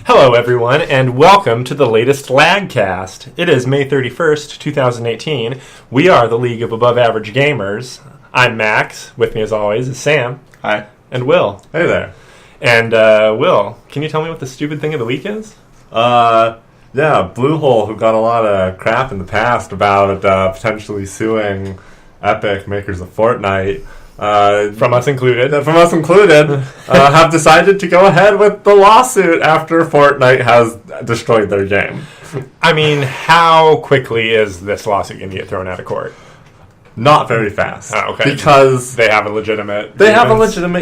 Hello, everyone, and welcome to the latest LAAGCast. It is May 31st, 2018. We are the League of Above Average Gamers. I'm Max. With me, as always, is Sam. Hi. And Will. Hey there. And, Will, can you tell me what the stupid thing of the week is? Yeah, Bluehole, who got a lot of crap in the past about potentially suing Epic, makers of Fortnite. From us included. Have decided to go ahead with the lawsuit after Fortnite has destroyed their game. I mean, how quickly is this lawsuit going to get thrown out of court? Not very fast. Oh, okay. Because they have a legitimate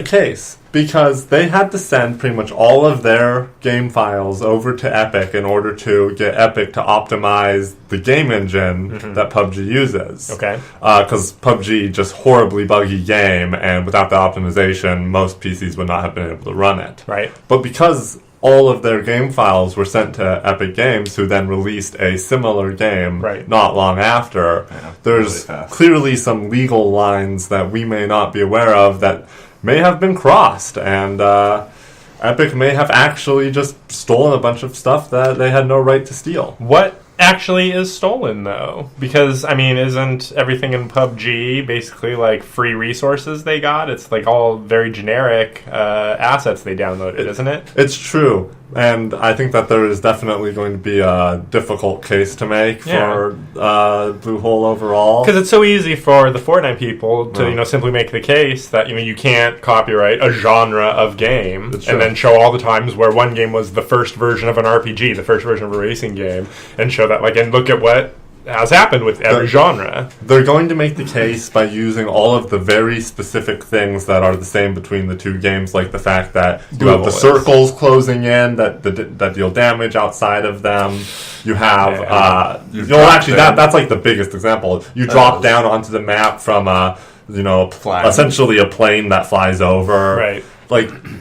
case. Because they had to send pretty much all of their game files over to Epic in order to get Epic to optimize the game engine that PUBG uses. Okay. Because PUBG, just horribly buggy game, and without the optimization, most PCs would not have been able to run it. Right. But because all of their game files were sent to Epic Games, who then released a similar game not long after, there's clearly some legal lines that we may not be aware of that may have been crossed, and Epic may have actually just stolen a bunch of stuff that they had no right to steal. What actually is stolen, though? Because, I mean, isn't everything in PUBG basically like free resources they got? It's like all very generic assets they downloaded, isn't it? It's true. And I think that there is definitely going to be a difficult case to make for Bluehole overall. Because it's so easy for the Fortnite people to, simply make the case that, you can't copyright a genre of game and then show all the times where one game was the first version of an RPG, the first version of a racing game, and show that, and look at what has happened with every genre. They're going to make the case by using all of the very specific things that are the same between the two games, like the fact that you have the circles closing in that deal damage outside of them. You have that's like the biggest example. You drop down onto the map from essentially a plane that flies over. Right.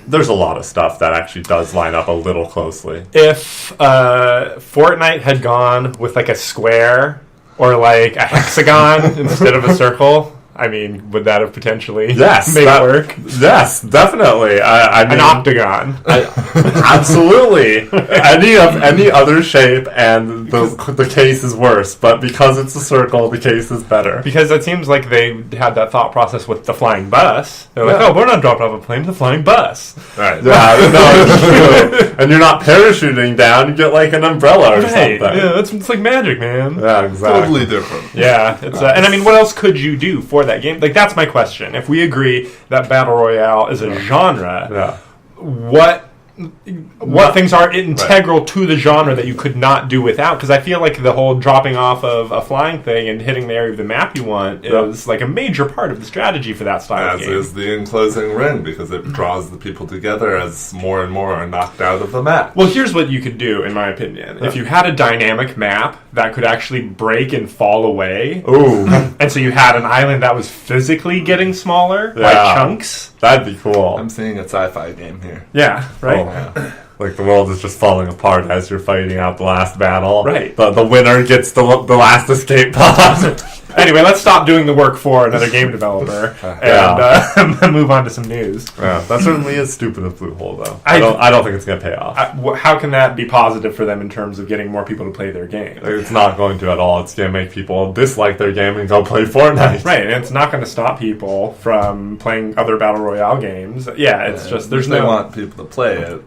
There's a lot of stuff that actually does line up a little closely. If Fortnite had gone with a square or a hexagon instead of a circle, I mean, would that have potentially made it work? Yes, definitely. I mean, an octagon. Absolutely. Any other shape, and the case is worse. But because it's a circle, the case is better. Because it seems like they had that thought process with the flying bus. They're like, oh, we're not dropping off a plane, it's a flying bus. Right. Yeah, no, it's true. And you're not parachuting down, you get an umbrella or something. Yeah, it's like magic, man. Yeah, exactly. Totally different. Yeah. It's and I mean, what else could you do for that game? That's my question. If we agree that Battle Royale is a genre, what things are integral to the genre that you could not do without? Because I feel like the whole dropping off of a flying thing and hitting the area of the map you want is a major part of the strategy for that style of game. As is the enclosing ring, because it draws the people together as more and more are knocked out of the map. Well, here's what you could do, in my opinion. Yeah. If you had a dynamic map that could actually break and fall away, and so you had an island that was physically getting smaller by chunks, that'd be cool. I'm seeing a sci-fi game here. Yeah, right? Oh, yeah. The world is just falling apart as you're fighting out the last battle. Right. The winner gets the last escape pod. Anyway, let's stop doing the work for another game developer and move on to some news. Yeah, that certainly is stupid of Bluehole, though. I don't think it's going to pay off. How can that be positive for them in terms of getting more people to play their game? It's not going to at all. It's going to make people dislike their game and go play Fortnite. Right, and it's not going to stop people from playing other Battle Royale games. Yeah, it's just there's they want people to play it.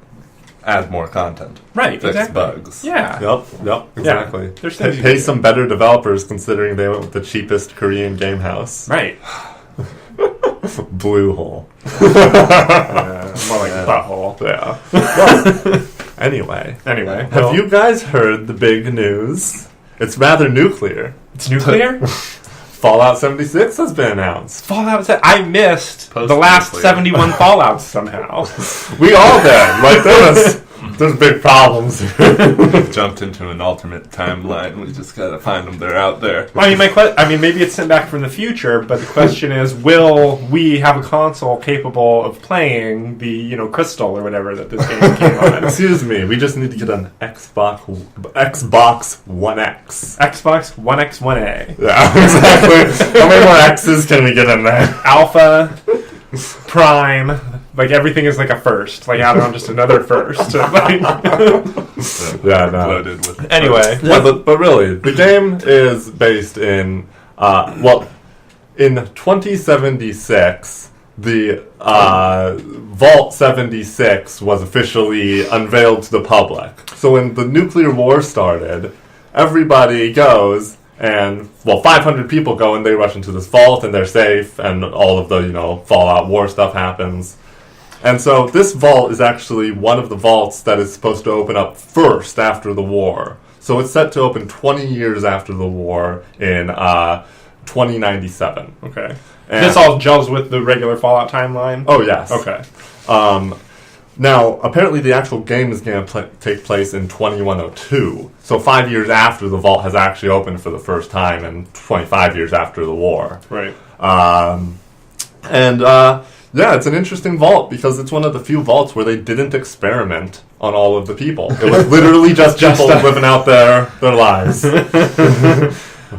Add more content. Right, fix bugs. Yeah. Yep, exactly. Yeah. Pay some better developers considering they went with the cheapest Korean game house. Right. Bluehole. More like butthole. Yeah. Well, anyway. Have you guys heard the big news? It's rather nuclear. It's nuclear? Fallout 76 has been announced. I missed the last 71 Fallouts somehow. We all did. There's big problems. We've jumped into an alternate timeline. We just gotta find them. They're out there. I mean, maybe it's sent back from the future, but the question is, will we have a console capable of playing the, Crystal or whatever that this game came on? Excuse me, we just need to get an Xbox One X. Xbox One X, One A. Yeah, exactly. How many more X's can we get in there? Alpha, Prime, Like, everything is like a first. Like, add on just another first. Like, yeah, no. Anyway. Yeah, but really, the game is based in, in 2076, the Vault 76 was officially unveiled to the public. So when the nuclear war started, everybody goes, and, 500 people go, and they rush into this vault, and they're safe, and all of the, Fallout war stuff happens. And so this vault is actually one of the vaults that is supposed to open up first after the war. So it's set to open 20 years after the war in 2097. Okay. And this all gels with the regular Fallout timeline? Oh, yes. Okay. Now, apparently the actual game is going to take place in 2102. So 5 years after the vault has actually opened for the first time and 25 years after the war. Right. Yeah, it's an interesting vault because it's one of the few vaults where they didn't experiment on all of the people. It was literally just people living out their lives.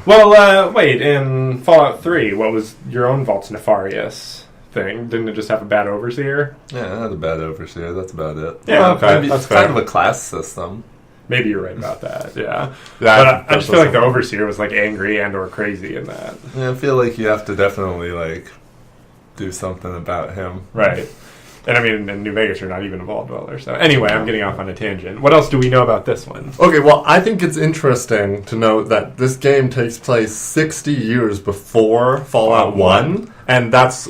Well, wait, in Fallout 3, what was your own vault's nefarious thing? Didn't it just have a bad overseer? Yeah, it had a bad overseer. That's about it. Yeah, okay. It's kind of a class system. Maybe you're right about that, yeah. But I just feel like the overseer was, like, angry and or crazy in that. Yeah, I feel like you have to definitely, like, do something about him. Right. And I mean, in New Vegas, you're not even a vault dweller. So anyway, I'm getting off on a tangent. What else do we know about this one? Okay, well, I think it's interesting to note that this game takes place 60 years before Fallout 1, and that's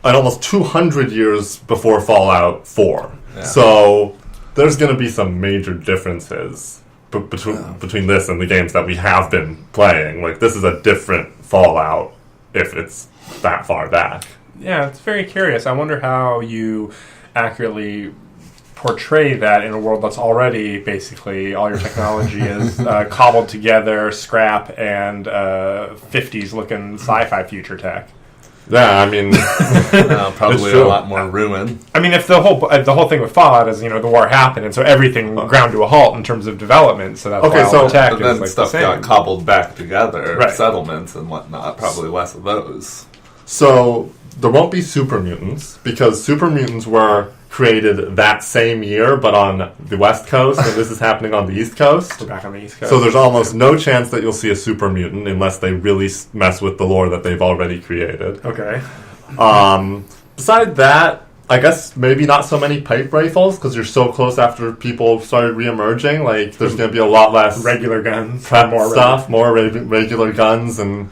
almost 200 years before Fallout 4. Yeah. So there's going to be some major differences between this and the games that we have been playing. Like, this is a different Fallout if it's that far back. Yeah, it's very curious. I wonder how you accurately portray that in a world that's already basically all your technology is cobbled together, scrap, and 50s-looking sci-fi future tech. Yeah, I mean, probably a lot more ruin. I mean, if the whole thing with Fallout is, the war happened, and so everything ground to a halt in terms of development, so that's why all the tech is like stuff the same. Got cobbled back together, right. Settlements and whatnot, probably less of those. So there won't be super mutants, because super mutants were created that same year, but on the West Coast, and this is happening on the East Coast. We're back on the East Coast. So there's almost no chance that you'll see a super mutant unless they really mess with the lore that they've already created. Okay. Beside that, I guess maybe not so many pipe rifles, because you're so close after people started re-emerging. Like, there's going to be a lot less regular guns, more regular guns, and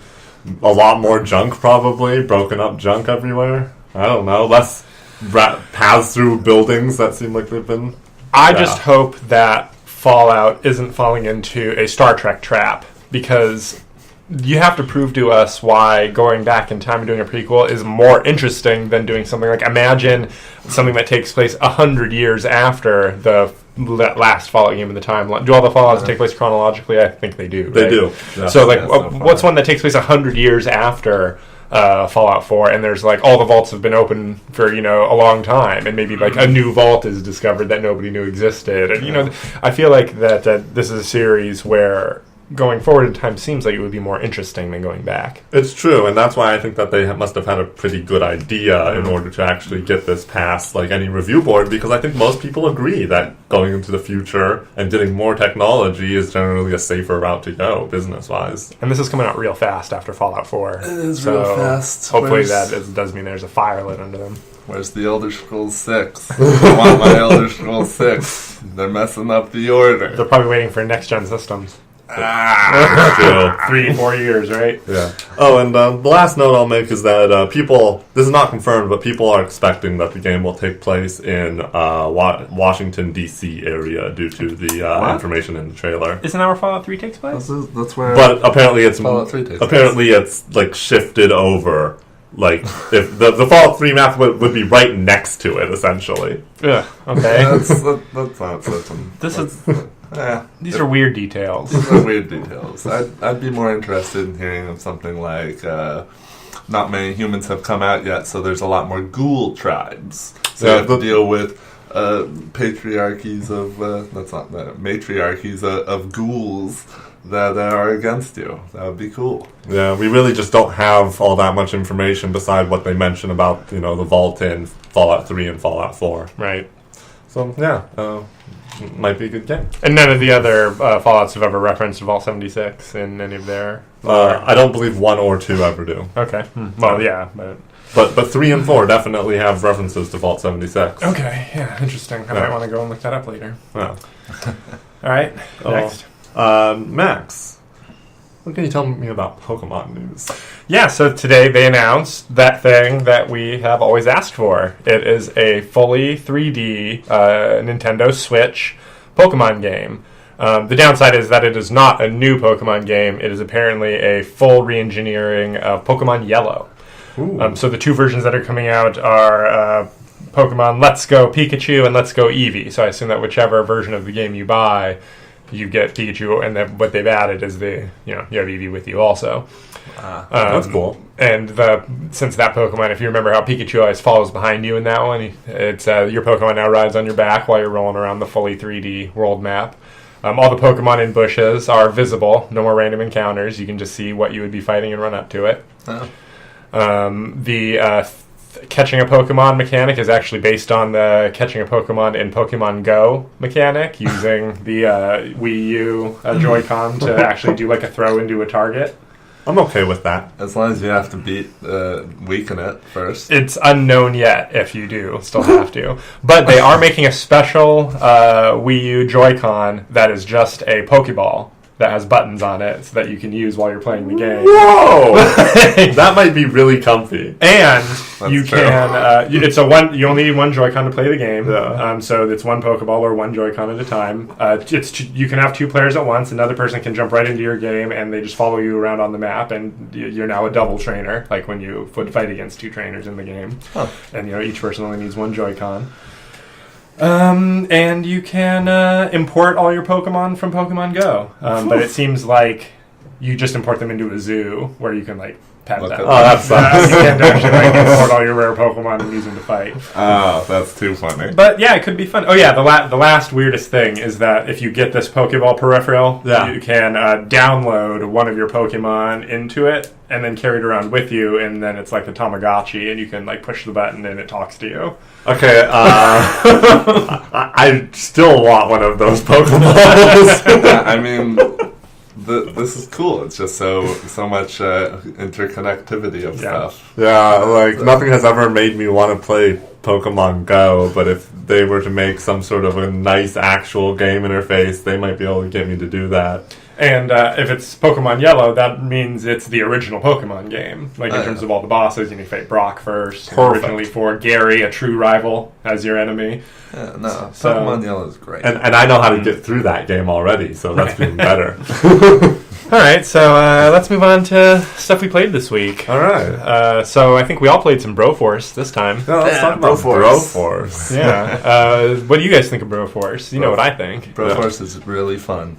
a lot more junk, probably. Broken up junk everywhere. I don't know. Less paths through buildings that seem like they've been... I just hope that Fallout isn't falling into a Star Trek trap, because you have to prove to us why going back in time and doing a prequel is more interesting than doing something like... Imagine something that takes place 100 years after the last Fallout game in the timeline. Do all the Fallouts take place chronologically? I think they do. They do. Yes, so, what's one that takes place 100 years after Fallout 4, and there's, all the vaults have been open for, a long time, and maybe, a new vault is discovered that nobody knew existed. And, I feel like that this is a series where going forward in time seems like it would be more interesting than going back. It's true, and that's why I think that they must have had a pretty good idea in order to actually get this past any review board, because I think most people agree that going into the future and getting more technology is generally a safer route to go, business-wise. And this is coming out real fast after Fallout 4. It is real fast. Hopefully does mean there's a fire lit under them. Where's the Elder Scrolls 6? I want my Elder Scrolls 6. They're messing up the order. They're probably waiting for next-gen systems. 3-4 years, right? Yeah. Oh, and the last note I'll make is that people, this is not confirmed, but people are expecting that the game will take place in Washington, D.C. area due to the information in the trailer. Isn't that where Fallout 3 takes place? That's where. But apparently it's Fallout 3 takes place. It's shifted over. If the Fallout 3 map would be right next to it, essentially. Yeah. Okay. That's not certain. These are weird details. These are weird details. I'd be more interested in hearing of something like not many humans have come out yet, so there's a lot more ghoul tribes. So you have to deal with matriarchies of ghouls that are against you. That would be cool. Yeah, we really just don't have all that much information beside what they mention about, the vault in Fallout 3 and Fallout 4. Right. So, yeah, might be a good game. And none of the other Fallouts have ever referenced Vault 76 in any of their... I don't believe 1 or 2 ever do. Okay. Well, yeah, But 3 and 4 definitely have references to Vault 76. Okay, yeah, interesting. I might want to go and look that up later. Yeah. All right, next. Max, what can you tell me about Pokemon news? Yeah, so today they announced that thing that we have always asked for. It is a fully 3D Nintendo Switch Pokemon game. The downside is that it is not a new Pokemon game. It is apparently a full re-engineering of Pokemon Yellow. So the 2 versions that are coming out are Pokemon Let's Go Pikachu and Let's Go Eevee. So I assume that whichever version of the game you buy, you get Pikachu, and then what they've added is you have Eevee with you also. That's cool. And since that Pokemon, if you remember how Pikachu always follows behind you in that one, it's your Pokemon now rides on your back while you're rolling around the fully 3D world map. All the Pokemon in bushes are visible. No more random encounters. You can just see what you would be fighting and run up to it. The catching a Pokemon mechanic is actually based on the catching a Pokemon in Pokemon Go mechanic, using the Wii U Joy-Con to actually do like a throw into a target. I'm okay with that. As long as you have to weaken it first. It's unknown yet if you do still have to. But they are making a special Wii U Joy-Con that is just a Pokeball that has buttons on it so that you can use while you're playing the game. Whoa! That might be really comfy. And you can you only need 1 Joy-Con to play the game. Yeah. So it's 1 Pokeball or 1 Joy-Con at a time. You can have 2 players at once. Another person can jump right into your game, and they just follow you around on the map, and you're now a double trainer, like when you would fight against 2 trainers in the game. And each person only needs 1 Joy-Con. And you can import all your Pokemon from Pokemon Go. But it seems like you just import them into a zoo where you can pet them. Oh, that sucks. You can't actually import all your rare Pokemon and use them to fight. Oh, that's too funny. But yeah, it could be fun. Oh yeah, the last weirdest thing is that if you get this Pokeball peripheral, you can download one of your Pokemon into it and then carry it around with you, and then it's like a Tamagotchi, and you can push the button and it talks to you. Okay, I still want one of those Pokeballs. I mean, this is cool. It's just so much interconnectivity of stuff. Yeah, nothing has ever made me want to play Pokemon Go, but if they were to make some sort of a nice actual game interface, they might be able to get me to do that. And if it's Pokemon Yellow, that means it's the original Pokemon game. In terms of all the bosses, you fight Brock first. Originally for Gary, a true rival, as your enemy. Yeah, no, Pokemon Yellow is great. And I know how to get through that game already, so that's even better. All right, so let's move on to stuff we played this week. All right. So I think we all played some BroForce this time. Let's talk about BroForce. Yeah. What do you guys think of BroForce? You know what I think. BroForce is really fun.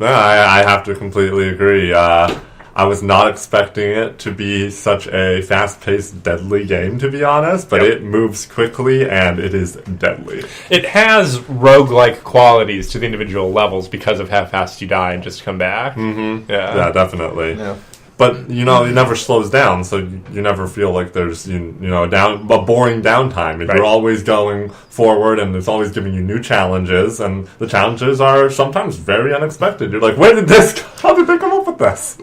Yeah, I have to completely agree. I was not expecting it to be such a fast-paced, deadly game, to be honest, but it moves quickly, and it is deadly. It has roguelike qualities to the individual levels because of how fast you die and just come back. Mm-hmm. Yeah, definitely. Yeah. But, it never slows down, so you never feel like there's, a boring downtime. You're always going forward, and it's always giving you new challenges, and the challenges are sometimes very unexpected. You're like, how did they come up with this?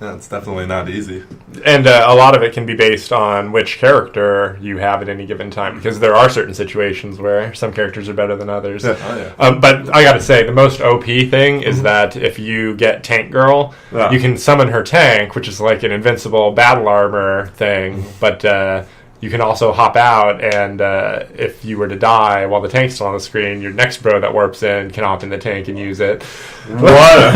Yeah, it's definitely not easy. And a lot of it can be based on which character you have at any given time, because there are certain situations where some characters are better than others. Yeah. But I gotta say, the most OP thing is that if you get Tank Girl, you can summon her tank, which is like an invincible battle armor thing, but you can also hop out, and if you were to die while the tank's still on the screen, your next bro that warps in can hop in the tank and use it. What?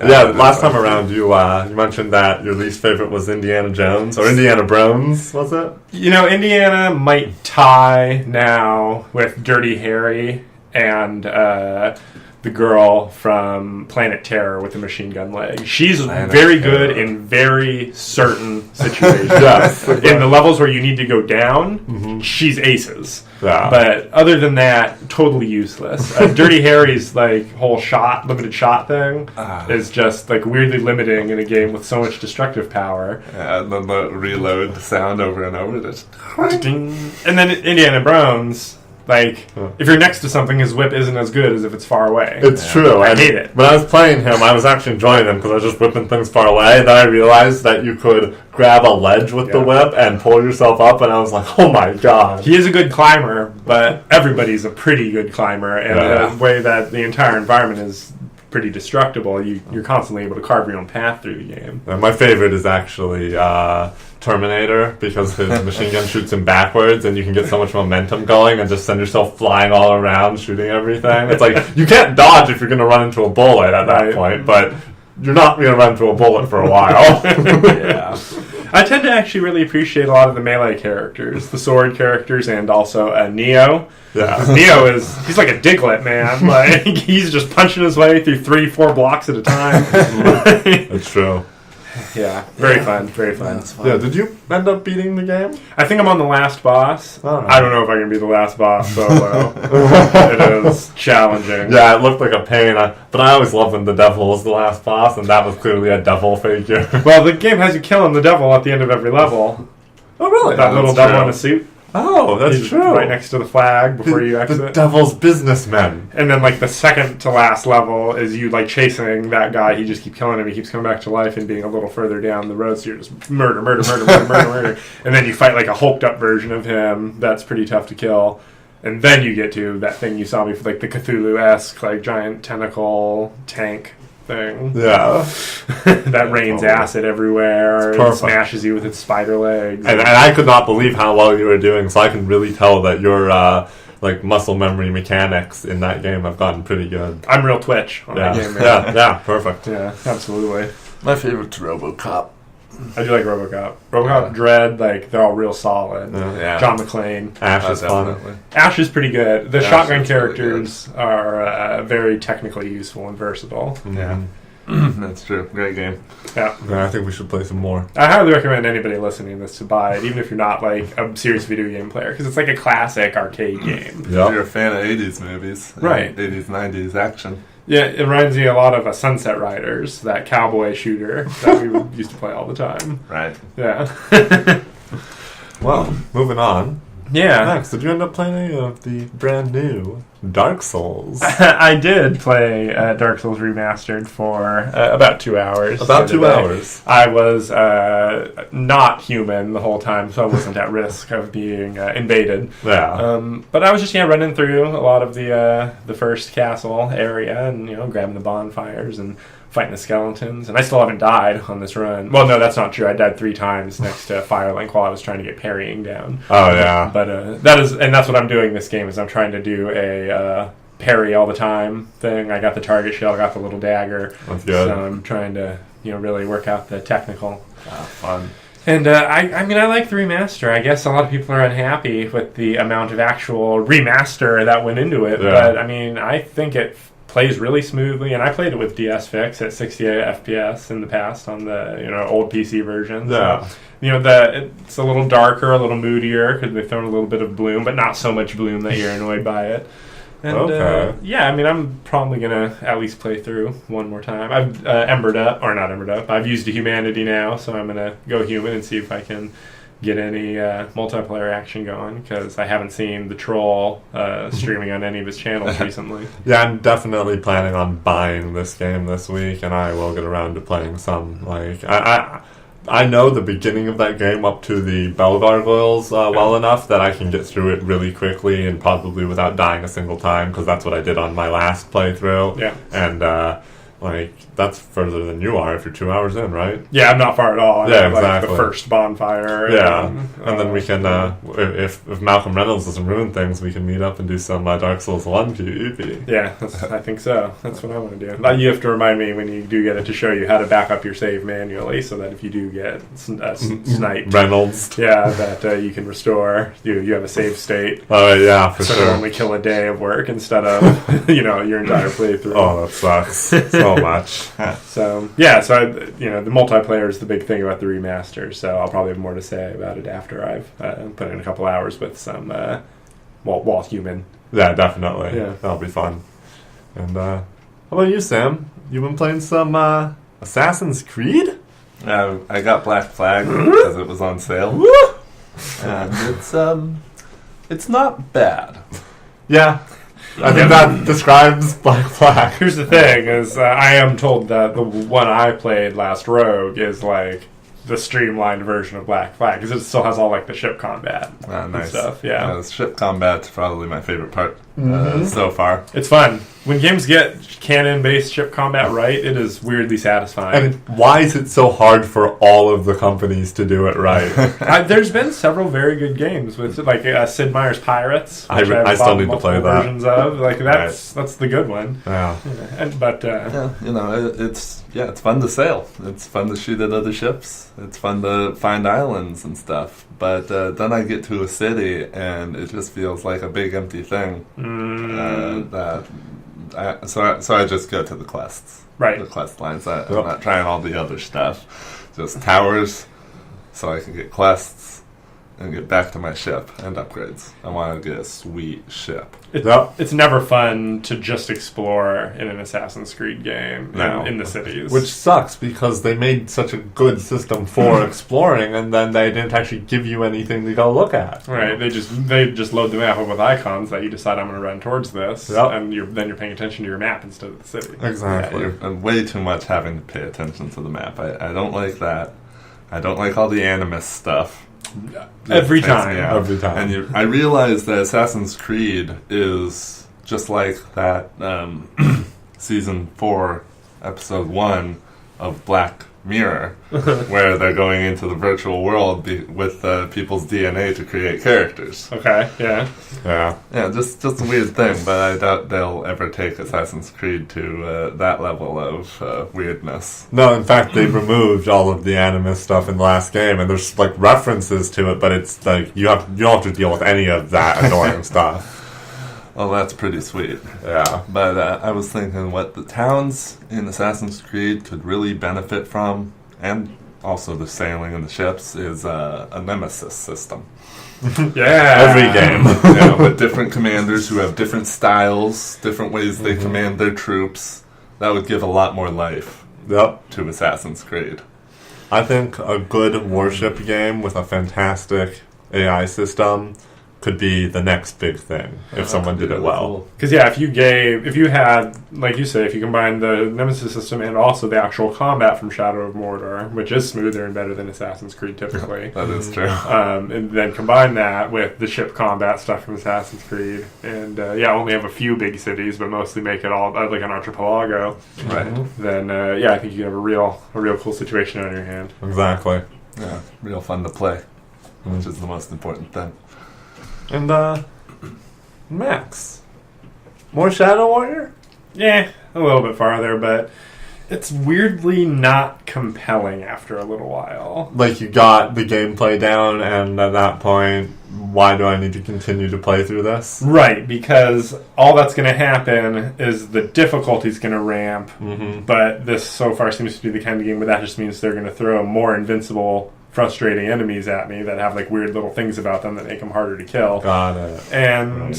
Yeah, last time around you mentioned that your least favorite was Indiana Jones, or Indiana Brones, was it? Indiana might tie now with Dirty Harry and the girl from Planet Terror with the machine gun leg. She's very good in very certain situations. In the levels where you need to go down, she's aces. Yeah. But other than that, totally useless. Dirty Harry's like whole limited shot thing is just like weirdly limiting in a game with so much destructive power. Yeah, and then the reload sound over and over. Just ding. And then Indiana Jones. Like, if you're next to something, his whip isn't as good as if it's far away. It's true. I hate it. When I was playing him, I was actually enjoying him because I was just whipping things far away. Then I realized that you could grab a ledge with the whip and pull yourself up, and I was like, oh my god. He is a good climber, but everybody's a pretty good climber, and the way that the entire environment is pretty destructible, you're constantly able to carve your own path through the game. My favorite is actually Terminator, because his machine gun shoots him backwards and you can get so much momentum going and just send yourself flying all around shooting everything. It's like, you can't dodge if you're going to run into a bullet at that point, but you're not going to run into a bullet for a while. Yeah. I tend to actually really appreciate a lot of the melee characters, the sword characters, and also Neo. Yeah. Neo he's like a Diglett, man. Like, he's just punching his way through 3-4 blocks at a time. That's true. Yeah, very fun. Yeah, did you end up beating the game? I think I'm on the last boss. Oh. I don't know if I can be the last boss solo. It is challenging. Yeah, it looked like a pain. But I always loved when the devil was the last boss, and that was clearly a devil figure. Well, the game has you killing the devil at the end of every level. Oh, really? That little devil in a suit. Oh, that's true. Right next to the flag before you exit. The devil's businessmen. And then, like, the second to last level is you, like, chasing that guy. You just keep killing him. He keeps coming back to life and being a little further down the road. So you're just murder. And then you fight, like, a hulked-up version of him. That's pretty tough to kill. And then you get to that thing you saw before, like, the Cthulhu-esque, like, giant tentacle tank thing. Yeah. That rains acid everywhere and smashes you with its spider legs. And I could not believe how well you were doing, so I can really tell that your like muscle memory mechanics in that game have gotten pretty good. I'm real twitch on that game, man. Yeah, perfect. Yeah, absolutely. my favorite's RoboCop. I do like RoboCop. RoboCop, Dread, like, they're all real solid. Yeah. John McClane. Ash is fun. Ash is pretty good. The shotgun characters are very technically useful and versatile. Mm-hmm. Yeah. That's true. Great game. Yeah. I think we should play some more. I highly recommend anybody listening to this to buy it, even if you're not like a serious video game player, because it's like a classic arcade game. If you're a fan of 80s movies. Right. 80s, 90s action. Yeah, it reminds me a lot of Sunset Riders, that cowboy shooter that we used to play all the time. Right. Yeah. Well, moving on. Yeah. Max, did you end up playing any of the brand new Dark Souls? I did play Dark Souls Remastered for about 2 hours. About 2 hours. I was not human the whole time, so I wasn't at risk of being invaded. Yeah. But I was just running through a lot of the first castle area and grabbing the bonfires and fighting the skeletons, and I still haven't died on this run. Well, no, that's not true. I died 3 times next to Firelink while I was trying to get parrying down. Oh, yeah. But that's what I'm doing this game, is I'm trying to do a parry all the time thing. I got the target shield, I got the little dagger. That's good. So I'm trying to really work out the technical. Fun. And I mean, I like the remaster. I guess a lot of people are unhappy with the amount of actual remaster that went into it. Yeah. But I mean, I think it plays really smoothly, and I played it with DS Fix at 68 FPS in the past on the old PC version. Yeah. So, it's a little darker, a little moodier because they've thrown a little bit of bloom, but not so much bloom that you're annoyed by it. And, okay. I mean, I'm probably gonna at least play through one more time. I've not embered up. I've used a humanity now, so I'm gonna go human and see if I can get any multiplayer action going, because I haven't seen the troll streaming on any of his channels recently. Yeah, I'm definitely planning on buying this game this week, and I will get around to playing some. Like, I know the beginning of that game up to the bell gargoyles well enough that I can get through it really quickly and probably without dying a single time, because that's what I did on my last playthrough. Yeah. And Like, that's further than you are if you're 2 hours in, right? Yeah, I'm not far at all. Yeah, like exactly. The first bonfire. Yeah, and then we can, if Malcolm Reynolds doesn't ruin things, we can meet up and do some Dark Souls 1 PvP. Yeah, I think so. That's what I want to do. But you have to remind me when you do get it to show you how to back up your save manually, so that if you do get sniped, Reynolds. yeah, that you can restore. You have a save state. Oh yeah, for so sure. only kill a day of work instead of your entire playthrough. Oh, that sucks so much. So yeah, the multiplayer is the big thing about the remaster. So I'll probably have more to say about it after I've put in a couple hours with some wall human. Yeah, definitely. Yeah, that'll be fun. And how about you, Sam? You've been playing some Assassin's Creed? I got Black Flag because it was on sale. And it's not bad. Yeah. I think that describes Black Flag. Here's the thing: is I am told that the one I played last Rogue is like the streamlined version of Black Flag because it still has all like the ship combat and stuff. Yeah, ship combat's probably my favorite part so far. It's fun when games get canon-based ship combat right. It is weirdly satisfying. And why is it so hard for all of the companies to do it right? There's been several very good games with like Sid Meier's Pirates. I still need to play that. Versions of like that's the good one. Yeah, it's fun to sail. It's fun to shoot at other ships. It's fun to find islands and stuff. But then I get to a city and it just feels like a big empty thing. So I just go to the quests. Right. The quest lines. I'm not trying all the other stuff. Just towers so I can get quests and get back to my ship and upgrades. I want to get a sweet ship. It's never fun to just explore in an Assassin's Creed game in the cities. Which sucks because they made such a good system for exploring and then they didn't actually give you anything to go look at. Right, they just load the map up with icons that you decide I'm going to run towards this, and then you're paying attention to your map instead of the city. Exactly. And way too much having to pay attention to the map. I don't like that. I don't like all the animus stuff. Every time. And I realize that Assassin's Creed is just like that Season 4, Episode 1 of Black Mirror, where they're going into the virtual world with people's DNA to create characters. Okay, yeah. Yeah, just a weird thing, but I doubt they'll ever take Assassin's Creed to that level of weirdness. No, in fact, they removed all of the animus stuff in the last game, and there's like references to it, but it's like you don't have to deal with any of that annoying stuff. Well, that's pretty sweet. Yeah. But I was thinking what the towns in Assassin's Creed could really benefit from, and also the sailing and the ships, is a nemesis system. Yeah. Every game. With different commanders who have different styles, different ways they command their troops. That would give a lot more life to Assassin's Creed. I think a good warship game with a fantastic AI system could be the next big thing if someone did it well. Because if you had, like you say, if you combine the Nemesis system and also the actual combat from Shadow of Mordor, which is smoother and better than Assassin's Creed typically. That is true. And then combine that with the ship combat stuff from Assassin's Creed, and only have a few big cities, but mostly make it all like an archipelago. Right. Then I think you have a real cool situation on your hand. Exactly. Yeah, real fun to play, which is the most important thing. And Max, more Shadow Warrior? Yeah, a little bit farther, but it's weirdly not compelling after a little while. Like, you got the gameplay down, and at that point, why do I need to continue to play through this? Right, because all that's going to happen is the difficulty's going to ramp, but this so far seems to be the kind of game where that just means they're going to throw more invincible, frustrating enemies at me that have like weird little things about them that make them harder to kill. Got it. And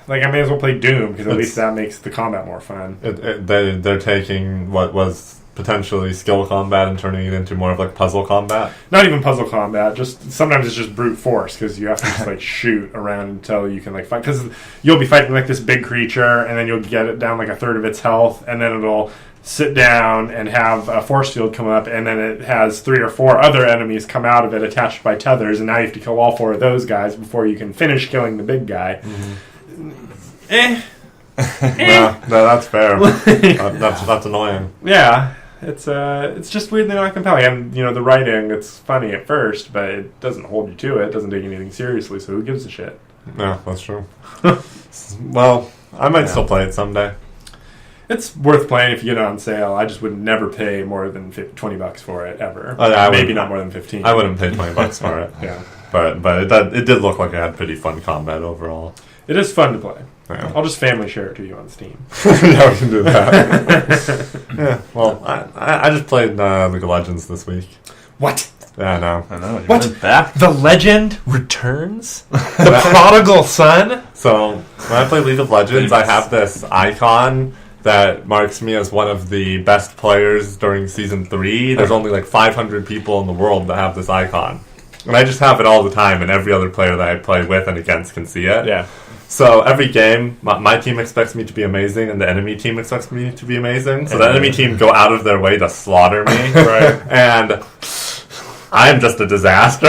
I may as well play Doom because at least that makes the combat more fun. They're taking what was potentially skill combat and turning it into more of like puzzle combat. Not even puzzle combat. Just sometimes it's just brute force because you have to just like shoot around until you can like fight. Because you'll be fighting like this big creature and then you'll get it down like a third of its health and then it'll sit down and have a force field come up, and then it has 3 or 4 other enemies come out of it attached by tethers, and now you have to kill all 4 of those guys before you can finish killing the big guy. No, that's fair. That's annoying. Yeah, it's just weirdly not compelling. And the writing, it's funny at first, but it doesn't hold you to it. It doesn't take anything seriously. So who gives a shit? Yeah, that's true. Well, I might still play it someday. It's worth playing if you get it on sale. I just would never pay more than $20 for it ever. Maybe not more than 15. I wouldn't pay $20 for it. Yeah, but it did look like it had pretty fun combat overall. It is fun to play. Yeah. I'll just family share it to you on Steam. Yeah, we can do that. Yeah. Well, I just played League of Legends this week. What? Yeah, I know. What? Back? The legend returns? The prodigal son? So when I play League of Legends, I have this icon that marks me as one of the best players during Season 3. There's only like 500 people in the world that have this icon. And I just have it all the time, and every other player that I play with and against can see it. Yeah. So every game, my team expects me to be amazing, and the enemy team expects me to be amazing. So the enemy team go out of their way to slaughter me. Right. And I'm just a disaster.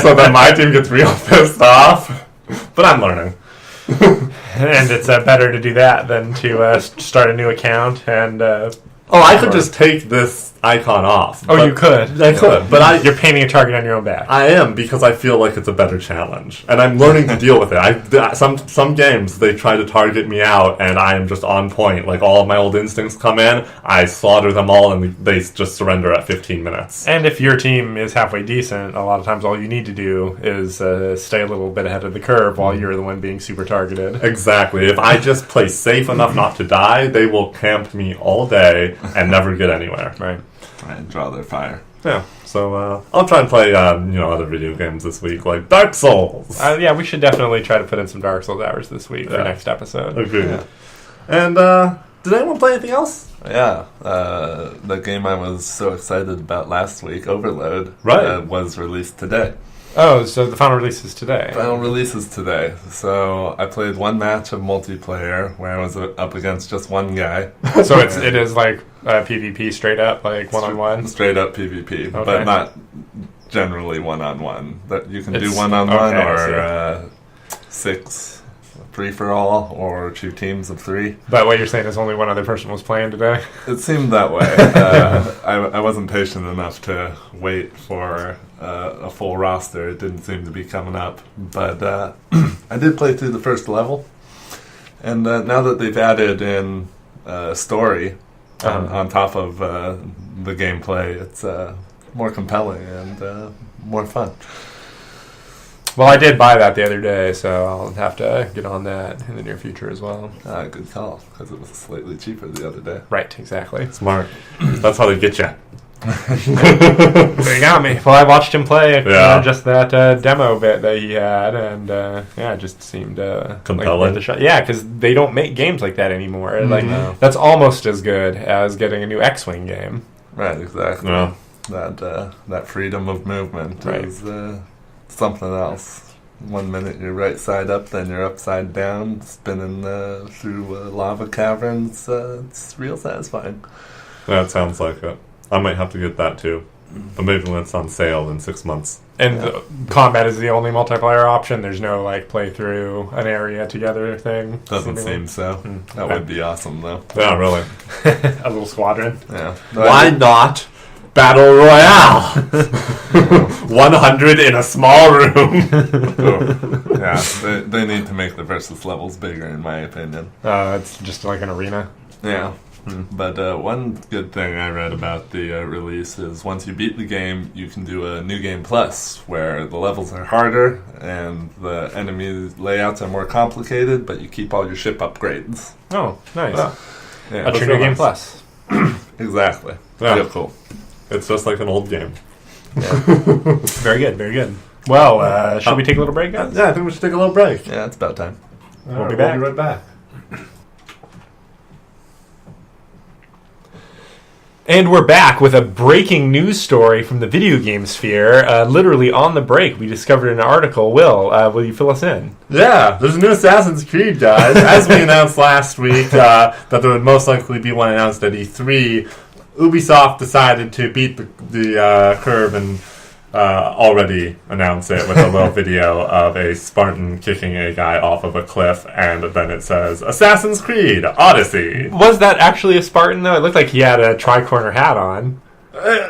So then my team gets real pissed off. But I'm learning. And it's better to do that than to start a new account and... I could just take this icon off. Oh, you could? I could. But you're painting a target on your own back. I am, because I feel like it's a better challenge. And I'm learning to deal with it. Some games, they try to target me out, and I am just on point. Like, all of my old instincts come in, I slaughter them all, and they just surrender at 15 minutes. And if your team is halfway decent, a lot of times all you need to do is stay a little bit ahead of the curve while you're the one being super targeted. Exactly. If I just play safe enough not to die, they will camp me all day and never get anywhere. Right. And draw their fire. Yeah. So I'll try and play other video games this week, like Dark Souls. Yeah, we should definitely try to put in some Dark Souls hours this week for next episode. Agreed. Yeah. And did anyone play anything else? Yeah, the game I was so excited about last week, Overload, was released today. Oh, so the final release is today. Final release is today. So I played one match of multiplayer where I was up against just one guy. So it is like PvP straight up, like one-on-one? Straight up PvP, okay. but not generally one-on-one. But you can do one-on-one or 6 free-for-all or 2 teams of 3. But what you're saying is only one other person was playing today? It seemed that way. I wasn't patient enough to wait for a full roster. It didn't seem to be coming up. But I did play through the first level. And now that they've added in story on top of the gameplay, it's more compelling and more fun. Well, I did buy that the other day, so I'll have to get on that in the near future as well. Good call, because it was slightly cheaper the other day. Right, exactly. Smart. That's how they get you. There you got me. Well, I watched him play just that demo bit that he had, and it just seemed compelling. Like yeah, because they don't make games like that anymore. Mm-hmm. That's almost as good as getting a new X-Wing game. Right, exactly. Yeah. That freedom of movement is something else. 1 minute you're right side up, then you're upside down, spinning through lava caverns. It's real satisfying. That sounds like it. I might have to get that too. But maybe when it's on sale in 6 months. And the combat is the only multiplayer option? There's no, play through an area together thing? Doesn't seem so. That would be awesome, though. Yeah, really. A little squadron? Yeah. Why not Battle Royale? 100 in a small room. Yeah, they need to make the versus levels bigger, in my opinion. It's just like an arena? Yeah. But one good thing I read about the release is once you beat the game, you can do a New Game Plus, where the levels are harder and the enemy layouts are more complicated, but you keep all your ship upgrades. Oh, nice. Yeah, That's your New Game Plus. Exactly. Yeah. Real cool. It's just like an old game. Yeah. Very good, very good. Well, should we take a little break, guys? Yeah, I think we should take a little break. Yeah, it's about time. We'll be back. We'll be right back. And we're back with a breaking news story from the video game sphere. Literally on the break, we discovered an article. Will you fill us in? Yeah, there's a new Assassin's Creed, guys. As we announced last week that there would most likely be one announced at E3, Ubisoft decided to beat the curve and already announce it with a little video of a Spartan kicking a guy off of a cliff, and then it says, Assassin's Creed Odyssey. Was that actually a Spartan, though? It looked like he had a tricorner hat on.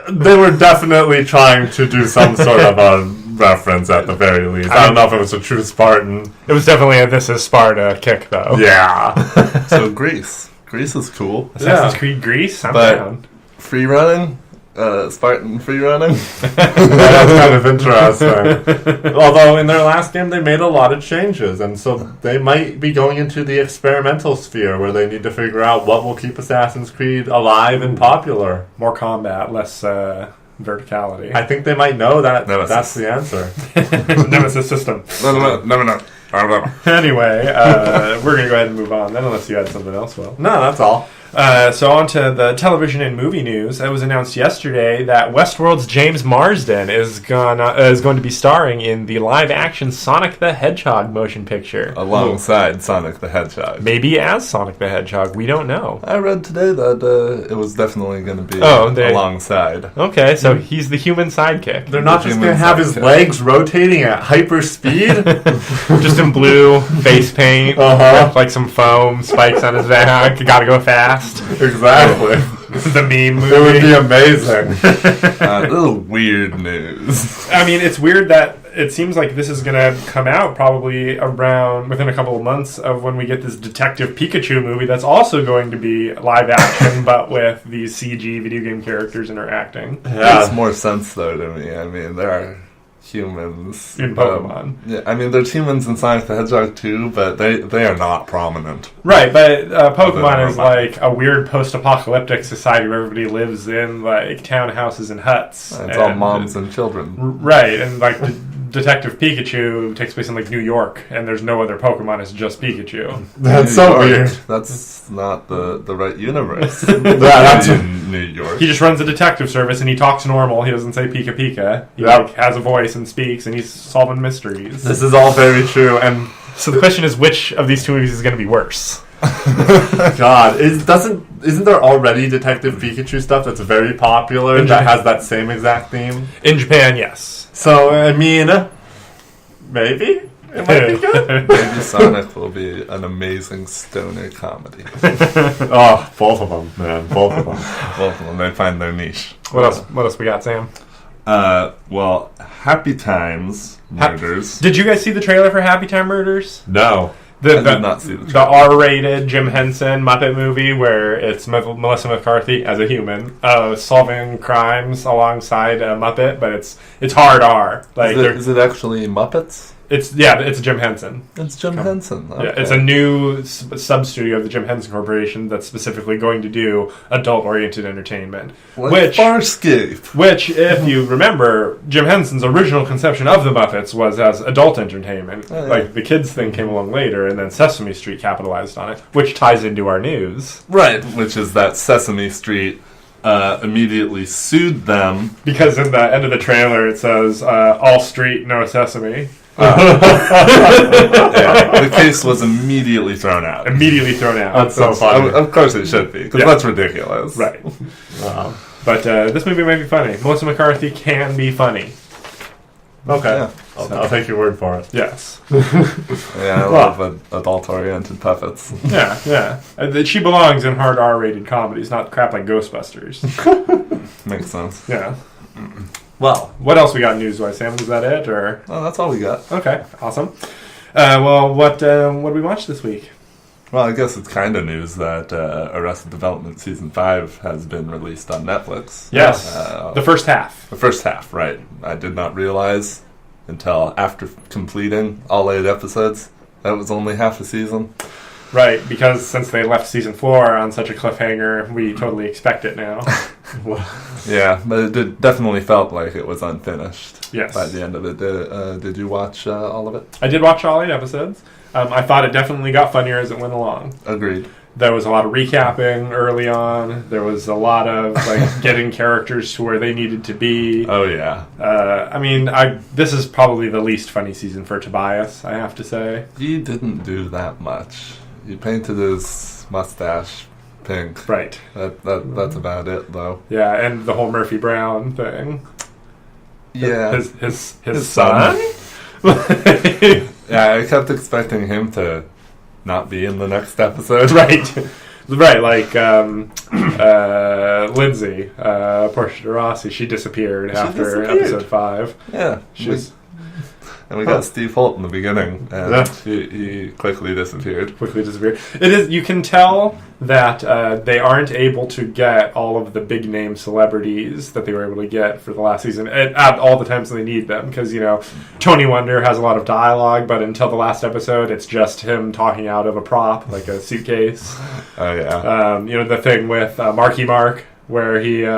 They were definitely trying to do some sort of a reference at the very least. I don't know if it was a true Spartan. It was definitely a This Is Sparta kick, though. Yeah. So Greece. Greece is cool. Assassin's Creed Greece? I'm down. Free running? Spartan free running? That's kind of interesting. Although in their last game they made a lot of changes, and so they might be going into the experimental sphere where they need to figure out what will keep Assassin's Creed alive and popular. More combat, less verticality. I think they might know that Nemesis. That's the answer. Nemesis system. No. Anyway, we're going to go ahead and move on then, unless you had something else, Will. No, that's all. So on to the television and movie news. It was announced yesterday that Westworld's James Marsden is going to be starring in the live-action Sonic the Hedgehog motion picture. Alongside Sonic the Hedgehog. Maybe as Sonic the Hedgehog. We don't know. I read today that it was definitely going to be alongside. Okay, so he's the human sidekick. They're not just going to have his legs rotating at hyper speed? Just in blue, face paint, like some foam, spikes on his back. Gotta go fast. Exactly. The meme movie. It would be amazing. Little weird news. I mean, it's weird that it seems like this is going to come out probably around within a couple of months of when we get this Detective Pikachu movie that's also going to be live action, but with these CG video game characters interacting. Yeah. Makes more sense, though, to me. I mean, there are humans in Pokemon. Yeah, I mean, there's humans in Sonic the Hedgehog too, but they are not prominent. Right, but Pokemon is like a weird post-apocalyptic society where everybody lives in like townhouses and huts. It's all moms and children. Right, and like Detective Pikachu takes place in like New York, and there's no other Pokemon. It's just Pikachu. That's so weird. That's not the right universe. That's in New York. He just runs a detective service, and he talks normal. He doesn't say Pika Pika. He like, has a voice and speaks, and he's solving mysteries. This is all very true. And so the question is, which of these two movies is going to be worse? God, isn't there already Detective Pikachu stuff that's very popular that has that same exact theme? In Japan, yes. So, I mean, maybe it might be good. Maybe Sonic will be an amazing stoner comedy. Oh, both of them, man. Both of them. Both of them. They find their niche. What else we got, Sam? Well, Happy Times Murders. Did you guys see the trailer for Happy Time Murders? No. I did not see the trailer. The R-rated Jim Henson Muppet movie where it's Melissa McCarthy as a human solving crimes alongside a Muppet, but it's hard R. Like, is it actually Muppets? It's Jim Henson. It's Jim Henson. Okay. Yeah, it's a new sub-studio of the Jim Henson Corporation that's specifically going to do adult-oriented entertainment. Like Farscape. Which, if you remember, Jim Henson's original conception of the Muppets was as adult entertainment. Oh, yeah. Like, the kids thing came along later, and then Sesame Street capitalized on it, which ties into our news. Right, which is that Sesame Street immediately sued them. Because in the end of the trailer it says, all street, no sesame. Yeah, the case was immediately thrown out. That's so funny. Of course it should be, because that's ridiculous. Right. But this movie might be funny. Melissa McCarthy can be funny. Okay. Yeah. I'll take your word for it. Yes. Yeah, I love adult-oriented puppets. Yeah. She belongs in hard R-rated comedies, not crap like Ghostbusters. Makes sense. Yeah. Well, what else we got news-wise, Sam? Was that it, or? Oh, that's all we got. Okay, awesome. Well, what did we watch this week? Well, I guess it's kind of news that Arrested Development Season 5 has been released on Netflix. Yes, the first half. The first half, right. I did not realize until after completing all 8 episodes that was only half a season. Right, because since they left Season 4 on such a cliffhanger, we totally expect it now. Yeah, but it definitely felt like it was unfinished. Yes. By the end of it. Did you watch all of it? I did watch all 8 episodes. I thought it definitely got funnier as it went along. Agreed. There was a lot of recapping early on. There was a lot of getting characters to where they needed to be. Oh, yeah. I mean, this is probably the least funny season for Tobias, I have to say. He didn't do that much. He painted his mustache pink. Right. That's about it, though. Yeah, and the whole Murphy Brown thing. Yeah. His son? Yeah, I kept expecting him to not be in the next episode. Right. Right, like Lindsay, Portia de Rossi, she disappeared after episode 5. Yeah. And we got Steve Holt in the beginning, and he quickly disappeared. It is. You can tell that they aren't able to get all of the big name celebrities that they were able to get for the last season at all the times they need them. Because, Tony Wonder has a lot of dialogue, but until the last episode, it's just him talking out of a prop, like a suitcase. Oh, yeah. The thing with Marky Mark, where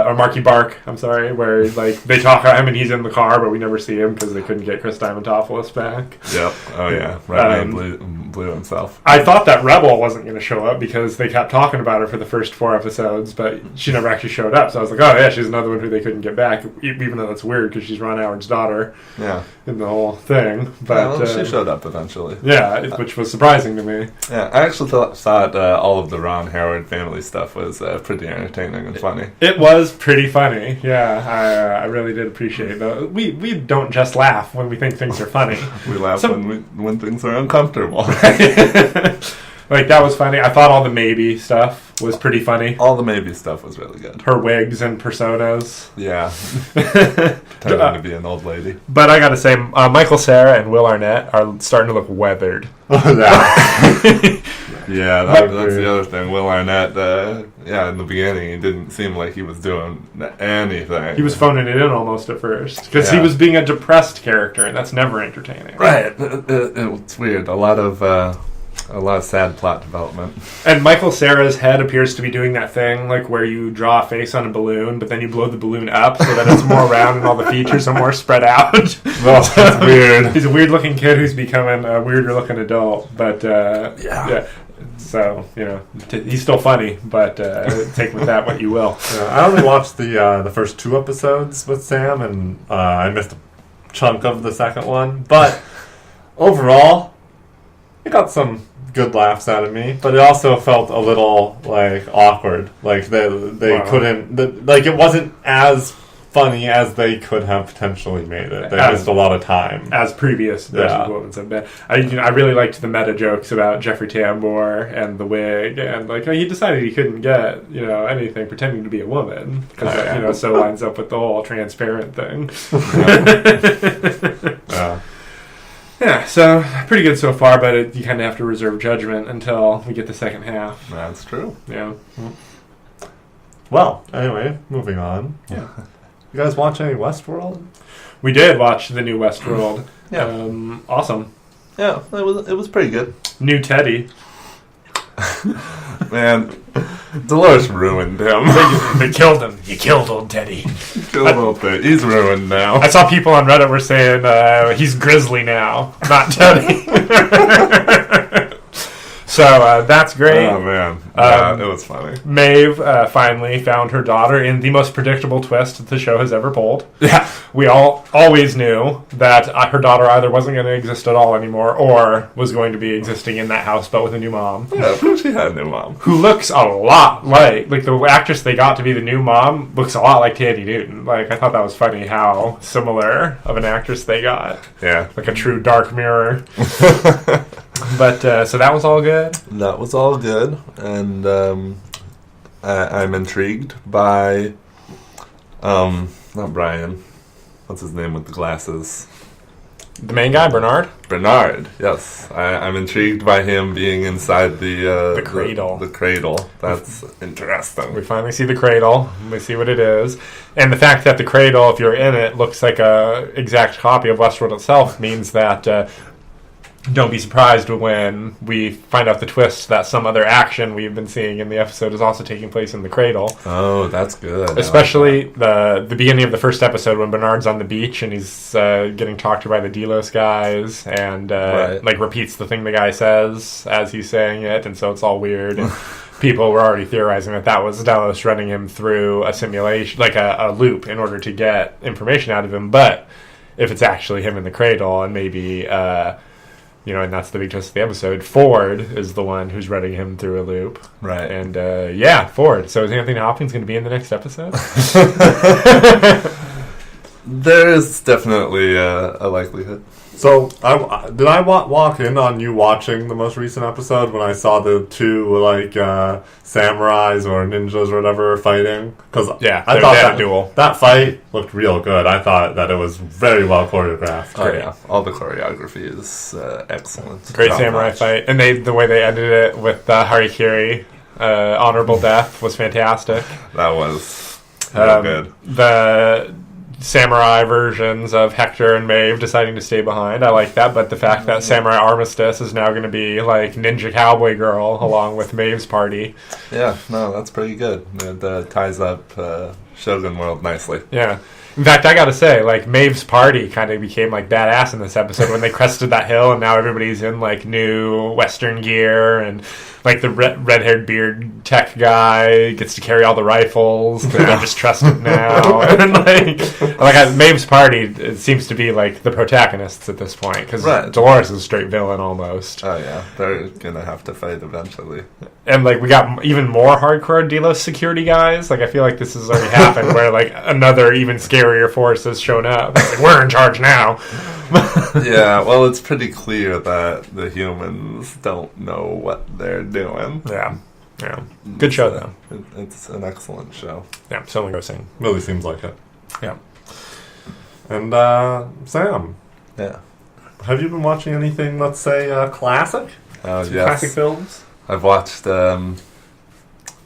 or Marky Bark, I'm sorry, where they talk about him and he's in the car, but we never see him because they couldn't get Chris Diamantopoulos back. Yep. Oh yeah, Redman blew himself. I thought that Rebel wasn't going to show up because they kept talking about her for the first 4 episodes, but she never actually showed up. So I was like, oh yeah, she's another one who they couldn't get back, even though that's weird because she's Ron Howard's daughter. Yeah. In the whole thing, but she showed up eventually. Yeah, which was surprising to me. Yeah, I actually thought all of the Ron Howard family stuff was pretty entertaining and funny. It was pretty funny. Yeah, I really did appreciate it. We don't just laugh when we think things are funny. We laugh when things are uncomfortable. Like, that was funny. I thought all the maybe stuff was pretty funny. All the maybe stuff was really good. Her wigs and personas. Yeah. Pretending to be an old lady. But I gotta say, Michael Cera and Will Arnett are starting to look weathered. Yeah, that's the other thing. Will Arnett, in the beginning, he didn't seem like he was doing anything. He was phoning it in almost at first. Because he was being a depressed character, and that's never entertaining. Right. It's weird. A lot of sad plot development. And Michael Cera's head appears to be doing that thing, like where you draw a face on a balloon, but then you blow the balloon up so that it's more round and all the features are more spread out. Well, that's weird. He's a weird-looking kid who's becoming a weirder-looking adult, but yeah. So, he's still funny, but take with that what you will. I only watched the first 2 episodes with Sam, and I missed a chunk of the second one, but overall, it got some good laughs out of me, but it also felt a little awkward. Like they couldn't, it wasn't as funny as they could have potentially made it. They missed a lot of time. As previous moments have been. I really liked the meta jokes about Jeffrey Tambor and the wig, and he decided he couldn't get anything pretending to be a woman because so lines up with the whole transparent thing. Yeah, so pretty good so far, but you kind of have to reserve judgment until we get the second half. That's true. Yeah. Well, anyway, moving on. Yeah. You guys watch any Westworld? We did watch the new Westworld. Yeah. Awesome. Yeah, it was pretty good. New Teddy. Man, Dolores ruined him. They killed him. You killed old Teddy. Killed old Teddy. He's ruined now. I saw people on Reddit were saying he's Grizzly now, not Teddy. So that's great. Oh, man. Yeah, it was funny. Maeve finally found her daughter in the most predictable twist that the show has ever pulled. Yeah. We all always knew that her daughter either wasn't going to exist at all anymore or was going to be existing in that house, but with a new mom. Yeah, of course she had a new mom. Who looks a lot like the actress they got to be the new mom looks a lot like Tandy Newton. I thought that was funny how similar of an actress they got. Yeah. Like a true dark mirror. But, so that was all good? That was all good, and I'm intrigued by, not Brian, what's his name with the glasses? The main guy, Bernard? Bernard, yes. I'm intrigued by him being inside the cradle. The cradle. That's interesting. We finally see the cradle. We see what it is. And the fact that the cradle, if you're in it, looks like a exact copy of Westworld itself means that... don't be surprised when we find out the twist that some other action we've been seeing in the episode is also taking place in the cradle. Oh, that's good. Especially the beginning of the first episode when Bernard's on the beach and he's getting talked to by the Delos guys and repeats the thing the guy says as he's saying it, and so it's all weird. And people were already theorizing that was Delos running him through a simulation, like a loop, in order to get information out of him. But if it's actually him in the cradle and maybe... and that's the big twist of the episode. Ford is the one who's running him through a loop. Right. And, Ford. So is Anthony Hopkins going to be in the next episode? There is definitely a likelihood. So, did I walk in on you watching the most recent episode when I saw the two, like, samurais or ninjas or whatever fighting? Because I thought that fight looked real good. I thought that it was very well choreographed. Oh, yeah. All the choreography is excellent. Great samurai fight. And the way they ended it with Harikiri, honorable death, was fantastic. That was real good. The samurai versions of Hector and Maeve deciding to stay behind, I like that, but the fact that Samurai Armistice is now going to be like Ninja Cowboy Girl along with Maeve's party. Yeah, no, that's pretty good. It ties up Shogun World nicely. Yeah. In fact, I gotta say, like, Maeve's party kind of became, like, badass in this episode when they crested that hill, and now everybody's in, like, new Western gear, and, like, the red-haired beard tech guy gets to carry all the rifles, because they're just trusted now. And, Maeve's party, it seems to be, like, the protagonists at this point, because Dolores is a straight villain, almost. Oh, yeah. They're gonna have to fight eventually. And, like, we got even more hardcore Delos security guys. Like, I feel like this has already happened, where, like, another even scarier force has shown up. Like, we're in charge now. Yeah, well, it's pretty clear that the humans don't know what they're doing. Yeah. Good show, though. It's an excellent show. Yeah, so go sing. Really seems like it. Yeah. And, Sam. Yeah. Have you been watching anything, let's say, classic? Yes. Classic films? I've watched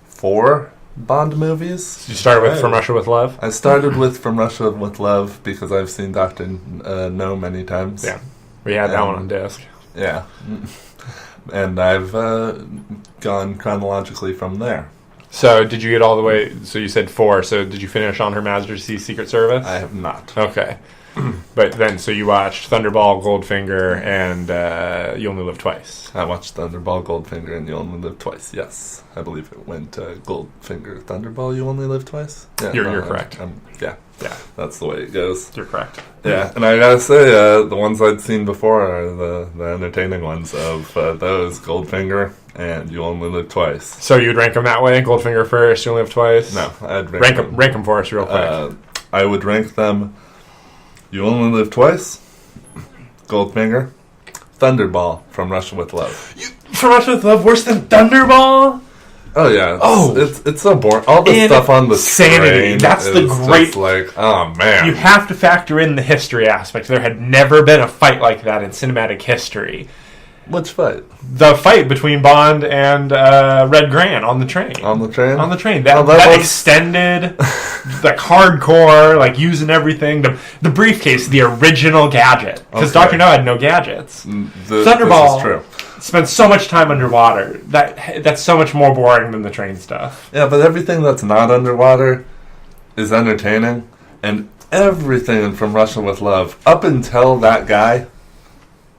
4 Bond movies. You started with From Russia with Love? I started with From Russia with Love because I've seen Dr. No many times. Yeah. We had that one on disc. Yeah. And I've gone chronologically from there. So did you get all the way, so you said 4, so did you finish on Her Majesty's Secret Service? I have not. Okay. But then, so you watched Thunderball, Goldfinger, and You Only Live Twice. I watched Thunderball, Goldfinger, and You Only Live Twice, yes. I believe it went Goldfinger, Thunderball, You Only Live Twice? Yeah, you're correct. Yeah, that's the way it goes. You're correct. Yeah, and I gotta say, the ones I'd seen before are the entertaining ones of those, Goldfinger and You Only Live Twice. So you'd rank them that way? Goldfinger first, You Only Live Twice? No, I'd rank them for us real quick. I would rank them You Only Live Twice, Goldfinger, Thunderball, From Russia with Love. From Russia with Love worse than Thunderball? Oh yeah, it's so boring. All the stuff on the screen. That's the great. Just like, oh man, you have to factor in the history aspect. There had never been a fight like that in cinematic history. Which fight? The fight between Bond and Red Grant on the train. On the train? On the train. That extended, like hardcore, like using everything. The briefcase, the original gadget. Because Dr. No had no gadgets. Thunderball this is true. Spent so much time underwater. That's so much more boring than the train stuff. Yeah, but everything that's not underwater is entertaining. And everything From Russia with Love, up until that guy,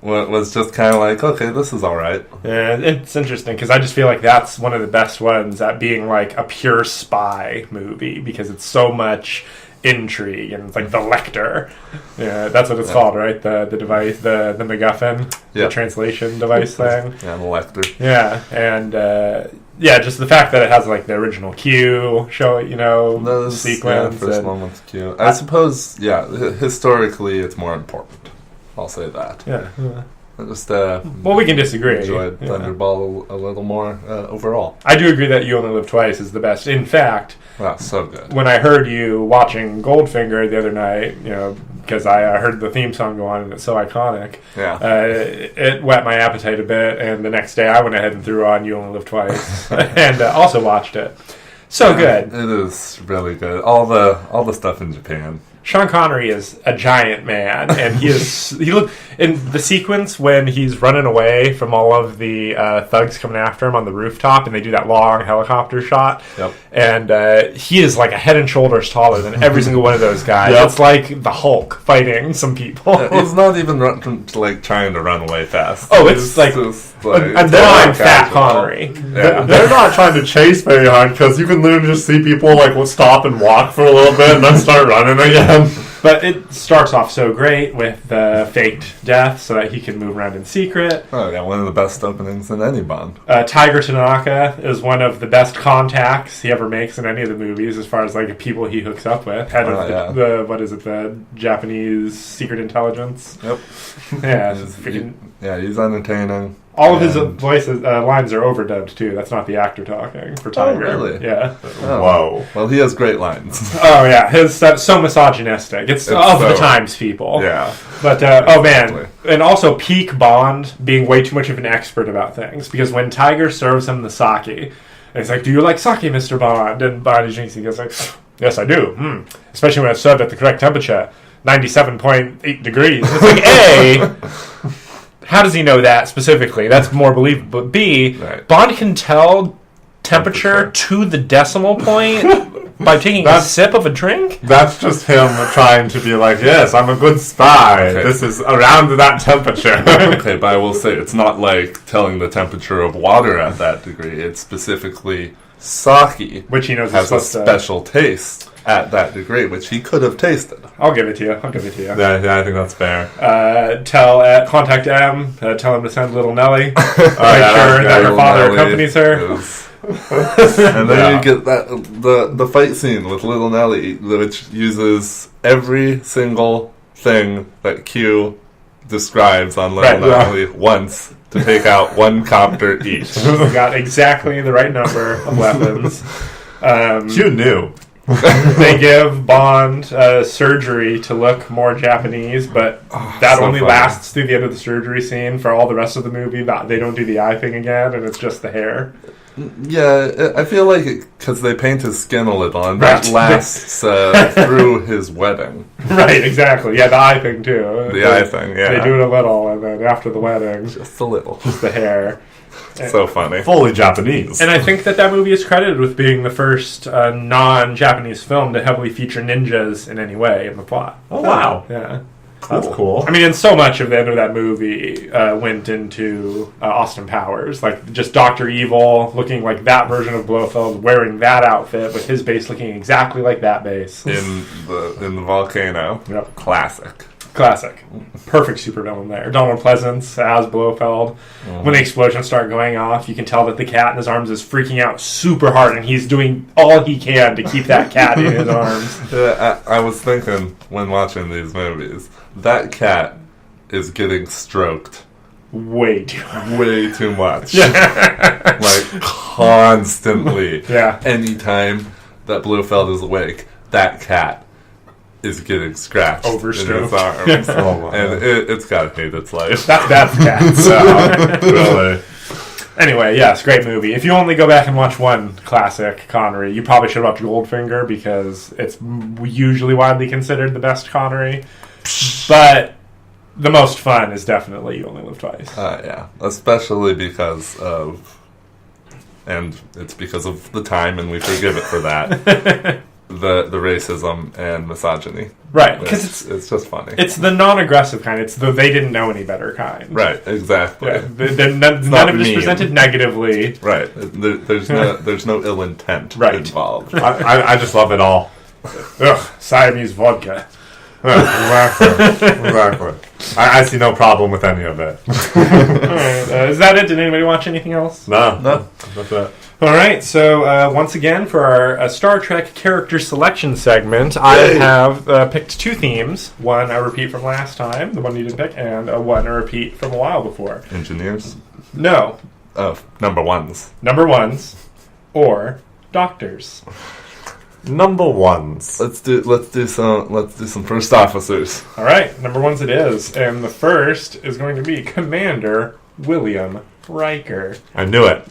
was just kind of like, okay, this is all right. Yeah, it's interesting because I just feel like that's one of the best ones at being like a pure spy movie because it's so much intrigue and it's like the Lecter. Yeah, that's what it's called, right? The device, the MacGuffin, the translation device thing. Yeah, the Lecter. Yeah, and just the fact that it has like the original Q the sequence. Yeah, first one with Q. I suppose, historically, it's more important. I'll say that. Yeah. I just we can disagree. Enjoyed Thunderball a little more overall. I do agree that You Only Live Twice is the best. In fact, wow, so good. When I heard you watching Goldfinger the other night, because I heard the theme song go on and it's so iconic. Yeah. It whet my appetite a bit, and the next day I went ahead and threw on You Only Live Twice and also watched it. So good. It is really good. All the stuff in Japan. Sean Connery is a giant man, and he look in the sequence when he's running away from all of the thugs coming after him on the rooftop, and they do that long helicopter shot. Yep. And he is like a head and shoulders taller than every single one of those guys. Yep. It's like the Hulk fighting some people. He's not even trying to run away fast. Oh, it's like and then I'm Fat Connery. Yeah. They're not trying to chase very hard because you can literally just see people stop and walk for a little bit and then start running again. But it starts off so great with the faked death so that he can move around in secret. Oh, yeah, one of the best openings in any Bond. Tiger Tanaka is one of the best contacts he ever makes in any of the movies as far as like people he hooks up with. Head of the Japanese secret intelligence. Yep. Yeah, he's entertaining. All of his voices lines are overdubbed too. That's not the actor talking for Tiger. Oh, really? Yeah. Oh. Whoa. Well, he has great lines. Oh yeah, his so misogynistic. It's of the times, people. Yeah. But oh man, and also peak Bond being way too much of an expert about things, because when Tiger serves him the sake, and he's like, "Do you like sake, Mr. Bond?" And Bond drinks, he goes like, "Yes, I do. Especially when it's served at the correct temperature, 97.8 degrees." It's like, A, how does he know that specifically? That's more believable. But B, Bond can tell temperature to the decimal point by taking a sip of a drink? That's just him trying to be like, yes, I'm a good spy. Okay. This is around that temperature. Okay, but I will say, it's not like telling the temperature of water at that degree. It's specifically sake, which he knows has a special taste at that degree, which he could have tasted. I'll give it to you. Yeah, I think that's fair. Contact M. Tell him to send little Nellie. Make sure that her father accompanies her. And then you get the fight scene with Little Nelly, which uses every single thing that Q describes on Little Nelly once to take out one copter each. Got exactly the right number of weapons. Q knew. They give Bond surgery to look more Japanese, but that only lasts through the end of the surgery scene. For all the rest of the movie, they don't do the eye thing again, and it's just the hair. Yeah, I feel like because they paint his skin a little, and that lasts through his wedding. Right, exactly. Yeah, the eye thing too. Eye thing, yeah. They do it a little, and then after the wedding, just a little, just the hair. So funny. Fully Japanese. And I think that movie is credited with being the first non-Japanese film to heavily feature ninjas in any way in the plot. Oh, wow. Yeah. Cool. That's cool. I mean, and so much of the end of that movie went into Austin Powers. Like, just Dr. Evil looking like that version of Blofeld, wearing that outfit, with his base looking exactly like that base. In the volcano. Yep. Classic. Perfect supervillain there. Donald Pleasance as Blofeld. Mm-hmm. When the explosions start going off, you can tell that the cat in his arms is freaking out super hard, and he's doing all he can to keep that cat in his arms. I was thinking when watching these movies, that cat is getting stroked way too much. Like constantly. Yeah. Anytime that Blofeld is awake, that cat is getting scratched in his arms. And it's got to hate its life. That's bad for cats. Really. Anyway, yes, great movie. If you only go back and watch one classic Connery, you probably should watch Goldfinger, because it's usually widely considered the best Connery. But the most fun is definitely You Only Live Twice. Yeah, especially because of... And it's because of the time, and we forgive it for that. The racism and misogyny. Right, because it's just funny. It's the non-aggressive kind. It's the they didn't know any better kind. Right, exactly. Yeah, none of it is presented negatively. Right, there's no ill intent involved. I just love it all. Ugh, Siamese vodka. Exactly. I see no problem with any of it. Alright, is that it? Did anybody watch anything else? No. That's it. Alright, so once again, for our Star Trek character selection segment, I have picked two themes. One I repeat from last time, the one you didn't pick, and one I repeat from a while before. Engineers? No. Oh, number ones. Number ones, or doctors. Number ones. Let's do some first officers. All right, number ones it is, and the first is going to be Commander William Riker. I knew it.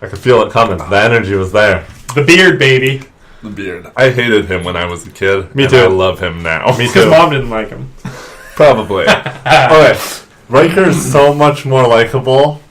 I could feel it coming. The energy was there. The beard, baby. The beard. I hated him when I was a kid. Me too. I love him now. Me too. Because Mom didn't like him. Probably. Okay. Riker is so much more likable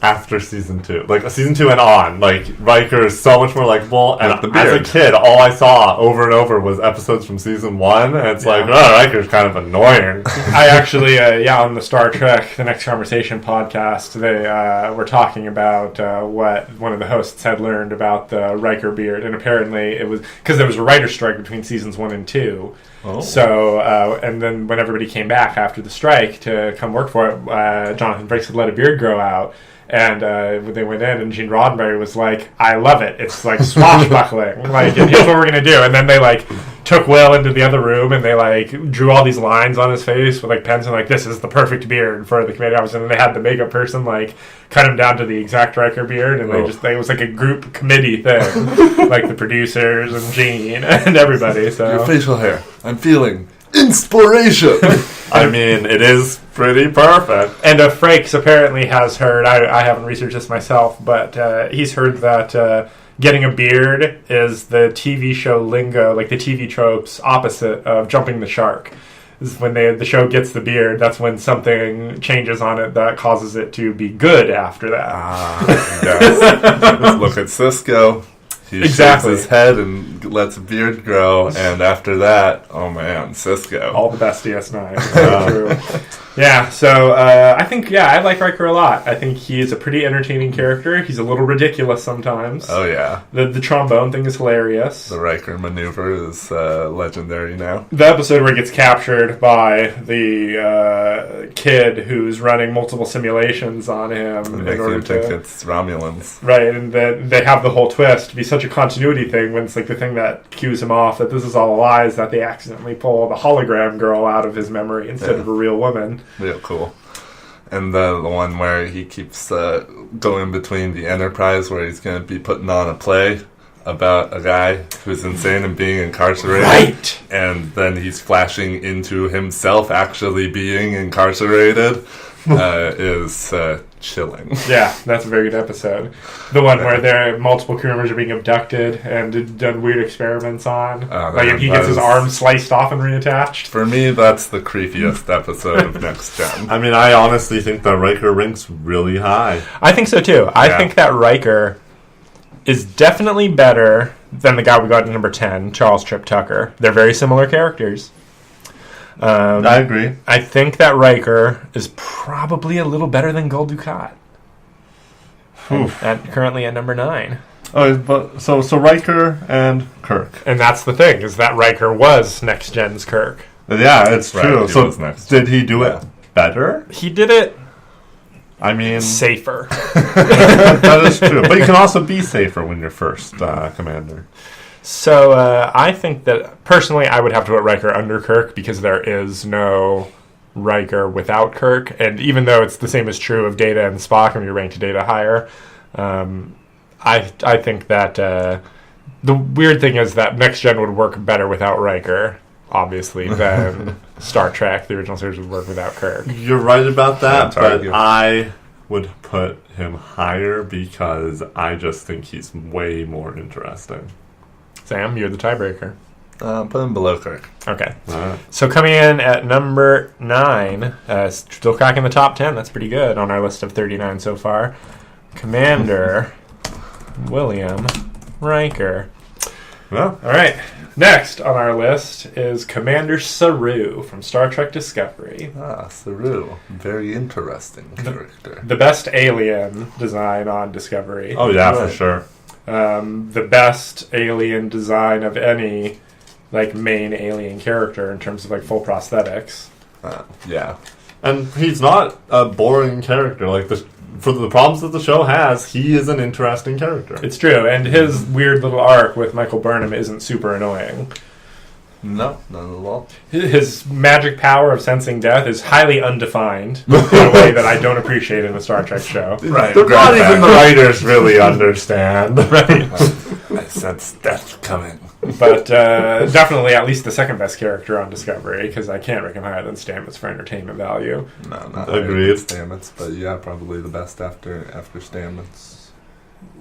after season 2. Like, season 2 and on. Like, Riker is so much more likable. And With the as a beard. kid, all I saw over and over was episodes from season 1. And it's like, oh, Riker's kind of annoying. I actually, on the Star Trek, the Next Conversation podcast, they were talking about what one of the hosts had learned about the Riker beard. And apparently it was because there was a writer's strike between seasons 1 and 2. Oh. So, and then when everybody came back after the strike to come work for it, Jonathan Frakes had let a beard grow out. And when they went in, and Gene Roddenberry was like, I love it. It's like swashbuckling. Like, and here's what we're going to do. And then they, like, took Will into the other room, and they, like, drew all these lines on his face with, like, pens, and, like, this is the perfect beard for the committee office. And then they had the makeup person, like, cut him down to the exact Riker beard, and it was like a group committee thing. Like, the producers and Gene and everybody. So Your facial hair. I'm feeling inspiration. I mean, it is pretty perfect. And Frakes apparently has heard, I haven't researched this myself, but he's heard that getting a beard is the TV show lingo, like the TV tropes opposite of jumping the shark. This is when the show gets the beard, that's when something changes on it that causes it to be good after that. Yes. Let's look at Cisco. He Exactly. shaves his head and lets a beard grow, and after that, oh man, Cisco. All the best DS9. True. Yeah, so I think, I like Riker a lot. I think he's a pretty entertaining character. He's a little ridiculous sometimes. Oh yeah. The trombone thing is hilarious. The Riker maneuver is legendary now. The episode where he gets captured by the kid who's running multiple simulations on him in Make order him think to... it's Romulans. Right, and then they have the whole twist to be such a continuity thing when it's like the thing that cues him off that this is all a lie is that they accidentally pull the hologram girl out of his memory instead of a real woman. Real cool. And the one where he keeps going between the Enterprise where he's going to be putting on a play about a guy who's insane and being incarcerated. Right! And then he's flashing into himself actually being incarcerated is chilling. Yeah, that's a very good episode. The one where multiple crew members are being abducted and done weird experiments on. Like he gets his arm sliced off and reattached. For me, that's the creepiest episode of Next Gen. I mean, I honestly think that Riker ranks really high. I think so too. I think that Riker is definitely better than the guy we got at number 10, Charles Trip Tucker. They're very similar characters. I agree. I think that Riker is probably a little better than Gul Dukat. Currently at number 9. Oh, but so Riker and Kirk. And that's the thing, is that Riker was Next Gen's Kirk. Yeah, it's Right, true. he So was next. did he do it better? He did it I mean, safer. that is true. But you can also be safer when you're first commander. So I think that, personally, I would have to put Riker under Kirk because there is no Riker without Kirk. And even though it's the same as true of Data and Spock, and you rank Data higher, I think that the weird thing is that Next Gen would work better without Riker, obviously, than Star Trek, the original series, would work without Kirk. You're right about that, Yeah, but I would put him higher because I just think he's way more interesting. Sam, you're the tiebreaker. Put him below Kirk. Okay. Right. So coming in at number 9, still cracking the top 10. That's pretty good on our list of 39 so far. Commander William Riker. Well, All right. Next on our list is Commander Saru from Star Trek Discovery. Saru. Very interesting character. The best alien design on Discovery. oh yeah, for Right. sure. The best alien design of any main alien character in terms of full prosthetics. Yeah. And he's not a boring character. For the problems that the show has, he is an interesting character. It's true, and his weird little arc with Michael Burnham isn't super annoying. No, not at all. His magic power of sensing death is highly undefined in a way that I don't appreciate in a Star Trek show. Right. They're not even the writers really understand. Right. I sense death coming. But definitely at least the second best character on Discovery, because I can't rank him higher than Stamets for entertainment value. No, not Agreed. Stamets, but yeah, probably the best after Stamets.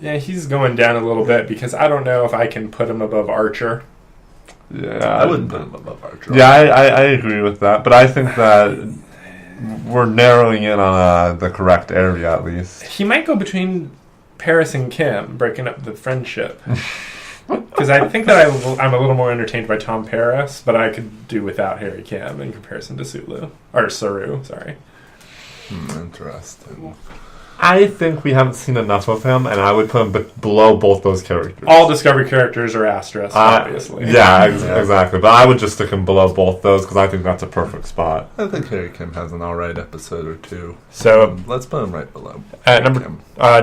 Yeah, he's going down a little bit because I don't know if I can put him above Archer. Yeah, I wouldn't put him above Archer. Yeah, I agree with that, but I think that we're narrowing in on the correct area at least. He might go between Paris and Kim, breaking up the friendship. Because I think that I'm a little more entertained by Tom Paris, but I could do without Harry Kim in comparison to Saru, sorry. Interesting. I think we haven't seen enough of him, and I would put him below both those characters. All Discovery characters are asterisks, obviously. Yeah, exactly. But I would just stick him below both those, because I think that's a perfect spot. I think Harry Kim has an alright episode or two. So let's put him right below. At number,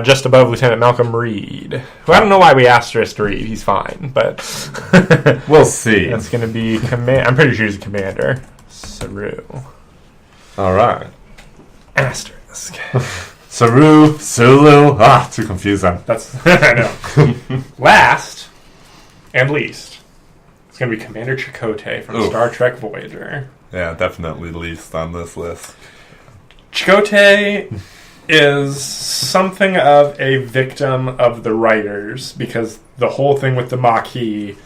just above Lieutenant Malcolm Reed, who I don't know why we asterisked Reed. He's fine, but we'll see. That's going to be I'm pretty sure he's a commander. Saru. All right. Asterisk. Saru, Sulu. Too confusing. That's I know. Last and least, it's going to be Commander Chakotay from Star Trek Voyager. Yeah, definitely least on this list. Chakotay is something of a victim of the writers, because the whole thing with the Maquis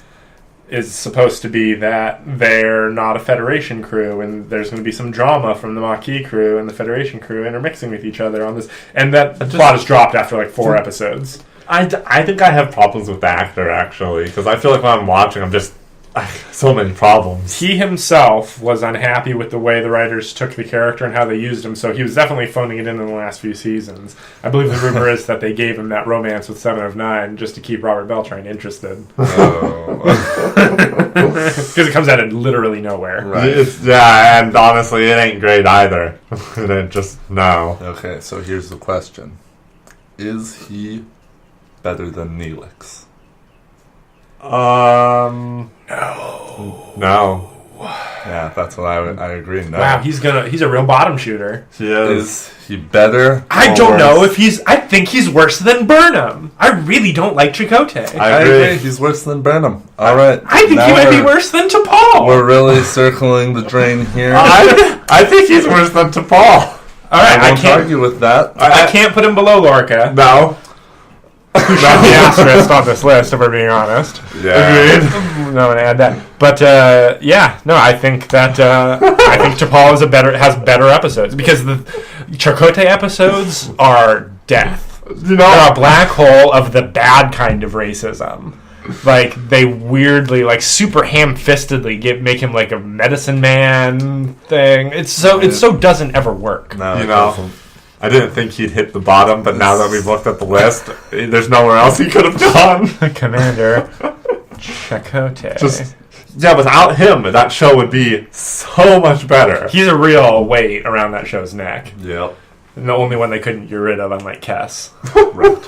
is supposed to be that they're not a Federation crew, and there's going to be some drama from the Maquis crew and the Federation crew intermixing with each other on this, and that plot is dropped after like 4 episodes. I think I have problems with the actor, actually, because I feel like when I'm watching, I'm just so many problems. He himself was unhappy with the way the writers took the character and how they used him, so he was definitely phoning it in the last few seasons. I believe the rumor is that they gave him that romance with 7 of 9 just to keep Robert Beltran interested. Because it comes out of literally nowhere. Right. And honestly, it ain't great either. It just, no. Okay, so here's the question. Is he better than Neelix? No. Yeah, that's what I agree. No. Wow, he's a real bottom shooter. He is. Is he better? I don't know if I think he's worse than Burnham. I really don't like Chakotay. I agree. He's worse than Burnham. All right. I think he might be worse than T'Pol. We're really circling the drain here. I think he's worse than T'Pol. All right, I can't argue with that. I can't put him below Lorca. No. Who should be asterisk on this list, if we're being honest. Yeah. Agreed. No, I'm gonna add that. But I think that T'Pol has better episodes, because the Chakotay episodes are death. They're a black hole of the bad kind of racism. Like, they weirdly, like, super ham-fistedly make him like a medicine man thing. It so doesn't ever work. No, it doesn't. I didn't think he'd hit the bottom, but now that we've looked at the list, there's nowhere else he could have gone. Commander Chakotay. Without him, that show would be so much better. He's a real weight around that show's neck. Yep. And the only one they couldn't get rid of, unlike Kess. Right.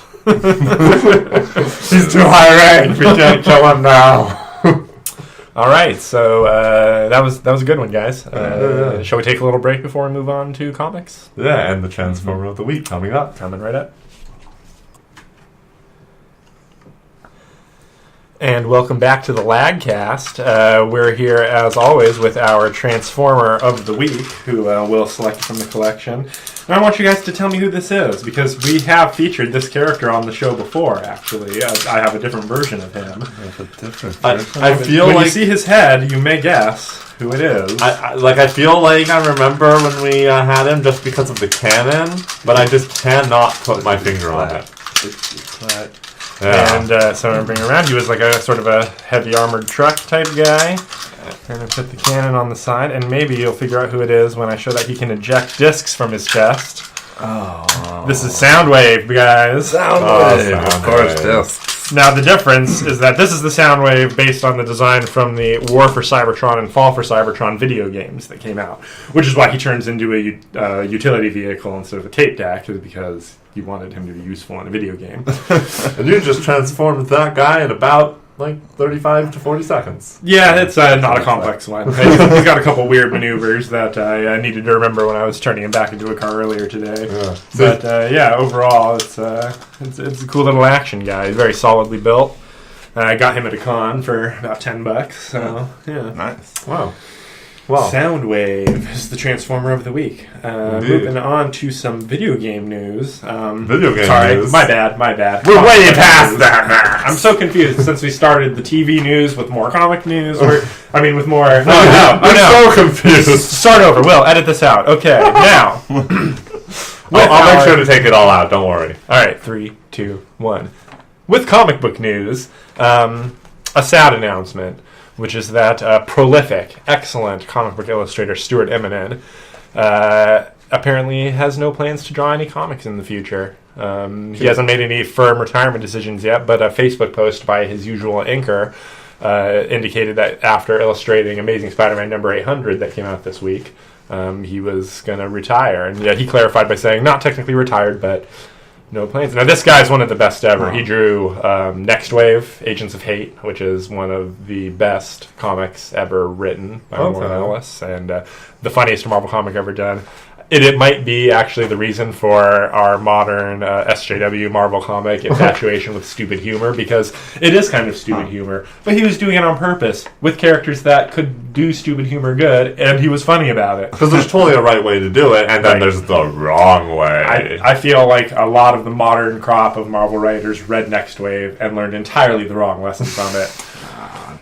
He's too high rank. We can't kill him now. All right, so that was a good one, guys. Shall we take a little break before we move on to comics? Yeah, and the Transformer of the Week coming up. Coming right up. And welcome back to the LAAGCast. We're here, as always, with our Transformer of the Week, who we'll select from the collection. And I want you guys to tell me who this is, because we have featured this character on the show before, actually. I have a different version of him. I feel when like... you see his head, you may guess who it is. I feel like I remember when we had him just because of the canon, but I just cannot put my finger on it. Yeah. And so I'm going to bring him around. He was like a sort of a heavy armored truck type guy. I'm going to put the cannon on the side, and maybe you'll figure out who it is when I show that he can eject discs from his chest. Oh. This is Soundwave, guys. Soundwave, of course, discs. Now, the difference is that this is the Soundwave based on the design from the War for Cybertron and Fall for Cybertron video games that came out, which is why he turns into a utility vehicle instead of a tape deck, because you wanted him to be useful in a video game. And you just transformed that guy in about, 35 to 40 seconds. Yeah, it's not a complex one. He's got a couple weird maneuvers that I needed to remember when I was turning him back into a car earlier today. Yeah. But, overall, it's a cool little action guy. He's very solidly built. I got him at a con for about $10, so, yeah. Nice. Wow. Well, Soundwave is the Transformer of the week. Moving on to some video game news. Sorry, news. My bad. We're way past that, Max. I'm so confused since we started the TV news with more comic news. With more... I'm so confused. Start over. Will, edit this out. Okay, now... I'll make sure to take it all out, don't worry. All right, 3, 2, 1. With comic book news, a sad announcement, which is that prolific, excellent comic book illustrator Stuart Eminem apparently has no plans to draw any comics in the future. He hasn't made any firm retirement decisions yet, but a Facebook post by his usual inker indicated that after illustrating Amazing Spider-Man number 800 that came out this week, he was going to retire. And yet he clarified by saying, not technically retired, but no plans. Now, this guy's one of the best ever. He drew Next Wave, Agents of Hate, which is one of the best comics ever written by Warren Ellis, and the funniest Marvel comic ever done. It might be actually the reason for our modern SJW Marvel comic infatuation with stupid humor, because it is kind of stupid humor, but he was doing it on purpose with characters that could do stupid humor good, and he was funny about it. Because there's totally a right way to do it, and then there's the wrong way. I feel like a lot of the modern crop of Marvel writers read Next Wave and learned entirely the wrong lesson from it.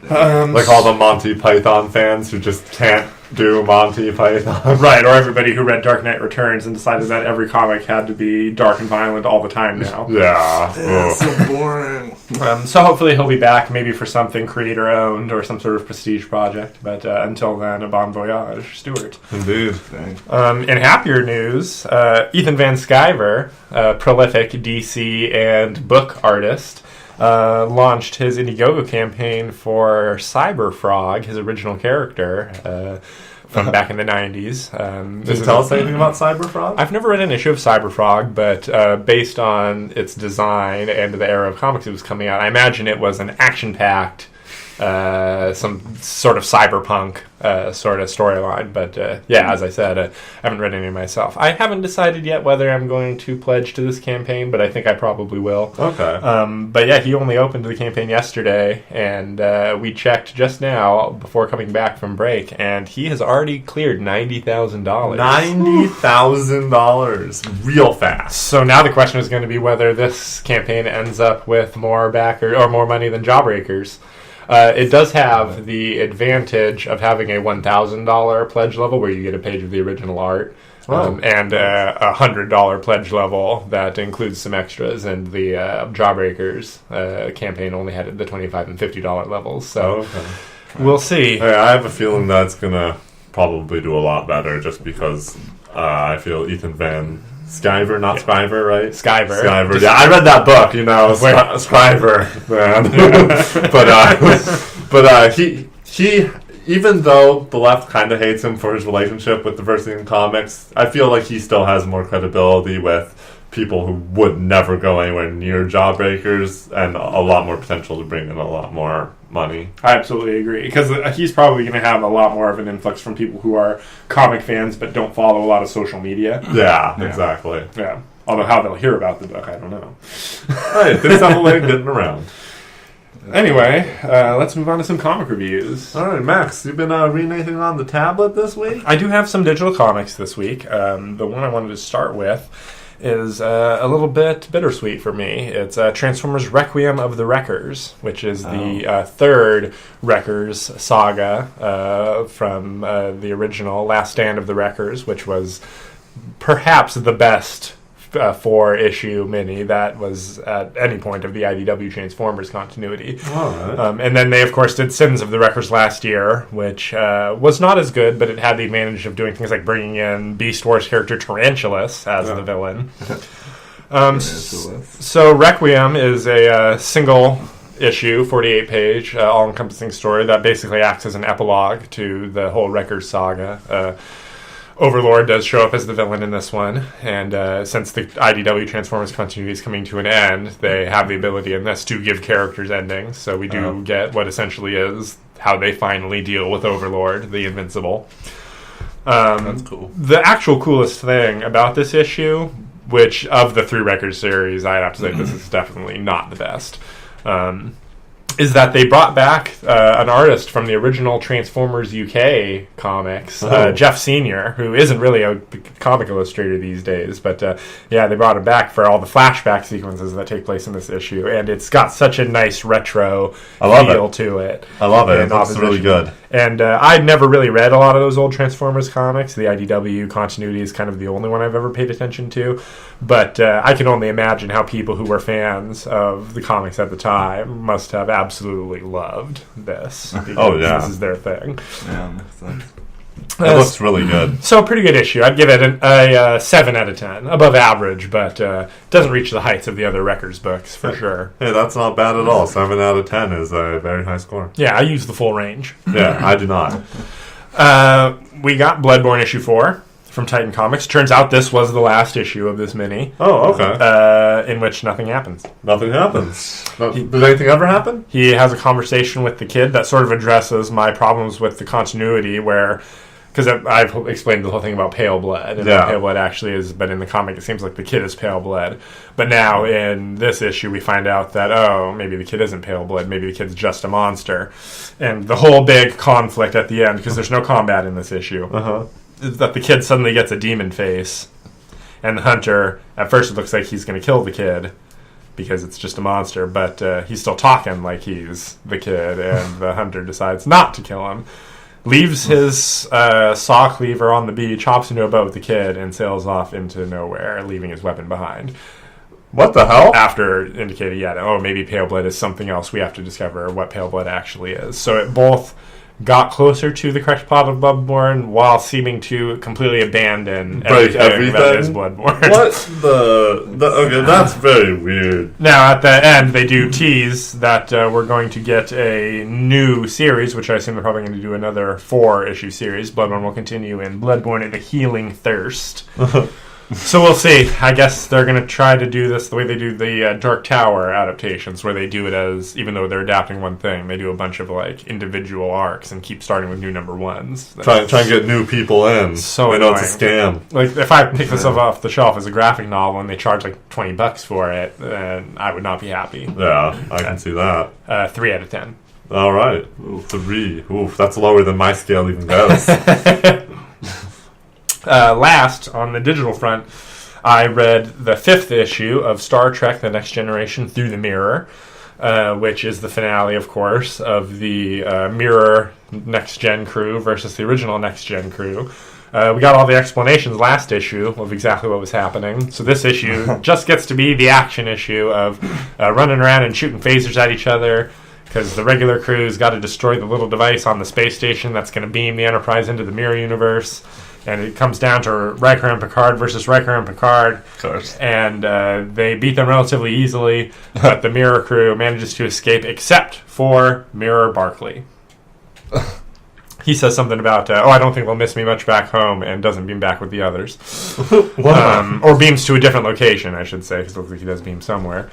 Like all the Monty Python fans who just can't do Monty Python. Right, or everybody who read Dark Knight Returns and decided that every comic had to be dark and violent all the time now. Yeah. That's so boring. So hopefully he'll be back, maybe for something creator-owned or some sort of prestige project. But until then, a bon voyage, Stuart. Indeed. In happier news, Ethan Van Sciver, prolific DC and book artist, launched his Indiegogo campaign for Cyberfrog, his original character from back in the 90s. Can you tell us anything about Cyberfrog? I've never read an issue of Cyberfrog, but based on its design and the era of comics it was coming out, I imagine it was an action-packed, some sort of cyberpunk sort of storyline. But as I said, I haven't read any myself. I haven't decided yet whether I'm going to pledge to this campaign, but I think I probably will. Okay. But yeah, he only opened the campaign yesterday, and we checked just now before coming back from break, and he has already cleared $90,000. $90,000. Real fast. So now the question is going to be whether this campaign ends up with more backer or more money than Jawbreakers. It does have the advantage of having a $1,000 pledge level where you get a page of the original art, and a $100 pledge level that includes some extras, and the Jawbreakers campaign only had the $25 and $50 levels. So we'll see. I have a feeling that's going to probably do a lot better just because I feel Ethan Van Sciver, not Scriver, right? Sciver. Yeah, I read that book, Scriver, man. but he even though the left kind of hates him for his relationship with diversity in comics, I feel like he still has more credibility with people who would never go anywhere near Jawbreakers, and a lot more potential to bring in a lot more money. I absolutely agree, because he's probably going to have a lot more of an influx from people who are comic fans but don't follow a lot of social media. Yeah. Exactly. Yeah. Although how they'll hear about the book, I don't know. Right, things have a way of getting around. Anyway, let's move on to some comic reviews. All right, Max, you been reading anything on the tablet this week? I do have some digital comics this week. The one I wanted to start with is a little bit bittersweet for me. It's Transformers Requiem of the Wreckers, which is the third Wreckers saga from the original Last Stand of the Wreckers, which was perhaps the best 4-issue mini that was at any point of the IDW Transformers continuity. Right. And then they, of course, did Sins of the Wreckers last year, which was not as good, but it had the advantage of doing things like bringing in Beast Wars character Tarantulas as the villain. So Requiem is a single issue, 48-page, all-encompassing story that basically acts as an epilogue to the whole Wreckers saga. Overlord does show up as the villain in this one, and since the IDW Transformers continuity is coming to an end, they have the ability in this to give characters endings, so we do get what essentially is how they finally deal with Overlord, the Invincible. That's cool. The actual coolest thing about this issue, which of the 3 Wreckers series, I'd have to say this is definitely not the best, is that they brought back an artist from the original Transformers UK comics, Jeff Senior, who isn't really a comic illustrator these days, but they brought him back for all the flashback sequences that take place in this issue, and it's got such a nice retro feel to it. I love it. It's really good. And I'd never really read a lot of those old Transformers comics. The IDW continuity is kind of the only one I've ever paid attention to. But I can only imagine how people who were fans of the comics at the time must have absolutely loved this. This is their thing. Yeah, makes sense. It looks really good. So, pretty good issue. I'd give it a 7 out of 10. Above average, but doesn't reach the heights of the other Records books, for sure. Hey, that's not bad at all. 7 out of 10 is a very high score. Yeah, I use the full range. Yeah, I do not. We got Bloodborne issue 4 from Titan Comics. Turns out this was the last issue of this mini. Oh, okay. In which nothing happens. Nothing happens. Did anything ever happen? He has a conversation with the kid that sort of addresses my problems with the continuity where... Because I've explained the whole thing about pale blood, and what pale blood actually is, but in the comic it seems like the kid is pale blood. But now in this issue we find out that, maybe the kid isn't pale blood, maybe the kid's just a monster. And the whole big conflict at the end, because there's no combat in this issue, is that the kid suddenly gets a demon face, and the hunter, at first it looks like he's going to kill the kid, because it's just a monster, but he's still talking like he's the kid, and the hunter decides not to kill him. Leaves his saw cleaver on the beach, hops into a boat with the kid, and sails off into nowhere, leaving his weapon behind. What the hell? After indicating, maybe pale blood is something else. We have to discover what pale blood actually is. So it both got closer to the correct plot of Bloodborne while seeming to completely abandon everything that is Bloodborne. What okay, that's very weird. Now, at the end, they do tease that we're going to get a new series, which I assume they're probably going to do another 4-issue series. Bloodborne will continue in Bloodborne and the Healing Thirst. So we'll see. I guess they're going to try to do this the way they do the Dark Tower adaptations, where they do it as, even though they're adapting one thing, they do a bunch of individual arcs and keep starting with new number ones. Try and get new people in. So I know it's a scam. Like, if I pick this up off the shelf as a graphic novel and they charge $20 for it, then I would not be happy. Yeah, I can see that. 3 out of 10. All right. 3. Oof, that's lower than my scale even goes. Last, on the digital front, I read the 5th issue of Star Trek The Next Generation Through the Mirror, which is the finale, of course, of the Mirror Next Gen crew versus the original Next Gen crew. We got all the explanations last issue of exactly what was happening. So this issue just gets to be the action issue of running around and shooting phasers at each other, because the regular crew's got to destroy the little device on the space station that's going to beam the Enterprise into the Mirror universe. And it comes down to Riker and Picard versus Riker and Picard. Of course. And they beat them relatively easily, but the Mirror crew manages to escape, except for Mirror Barkley. He says something about, I don't think they'll miss me much back home, and doesn't beam back with the others. Or beams to a different location, I should say, because it looks like he does beam somewhere.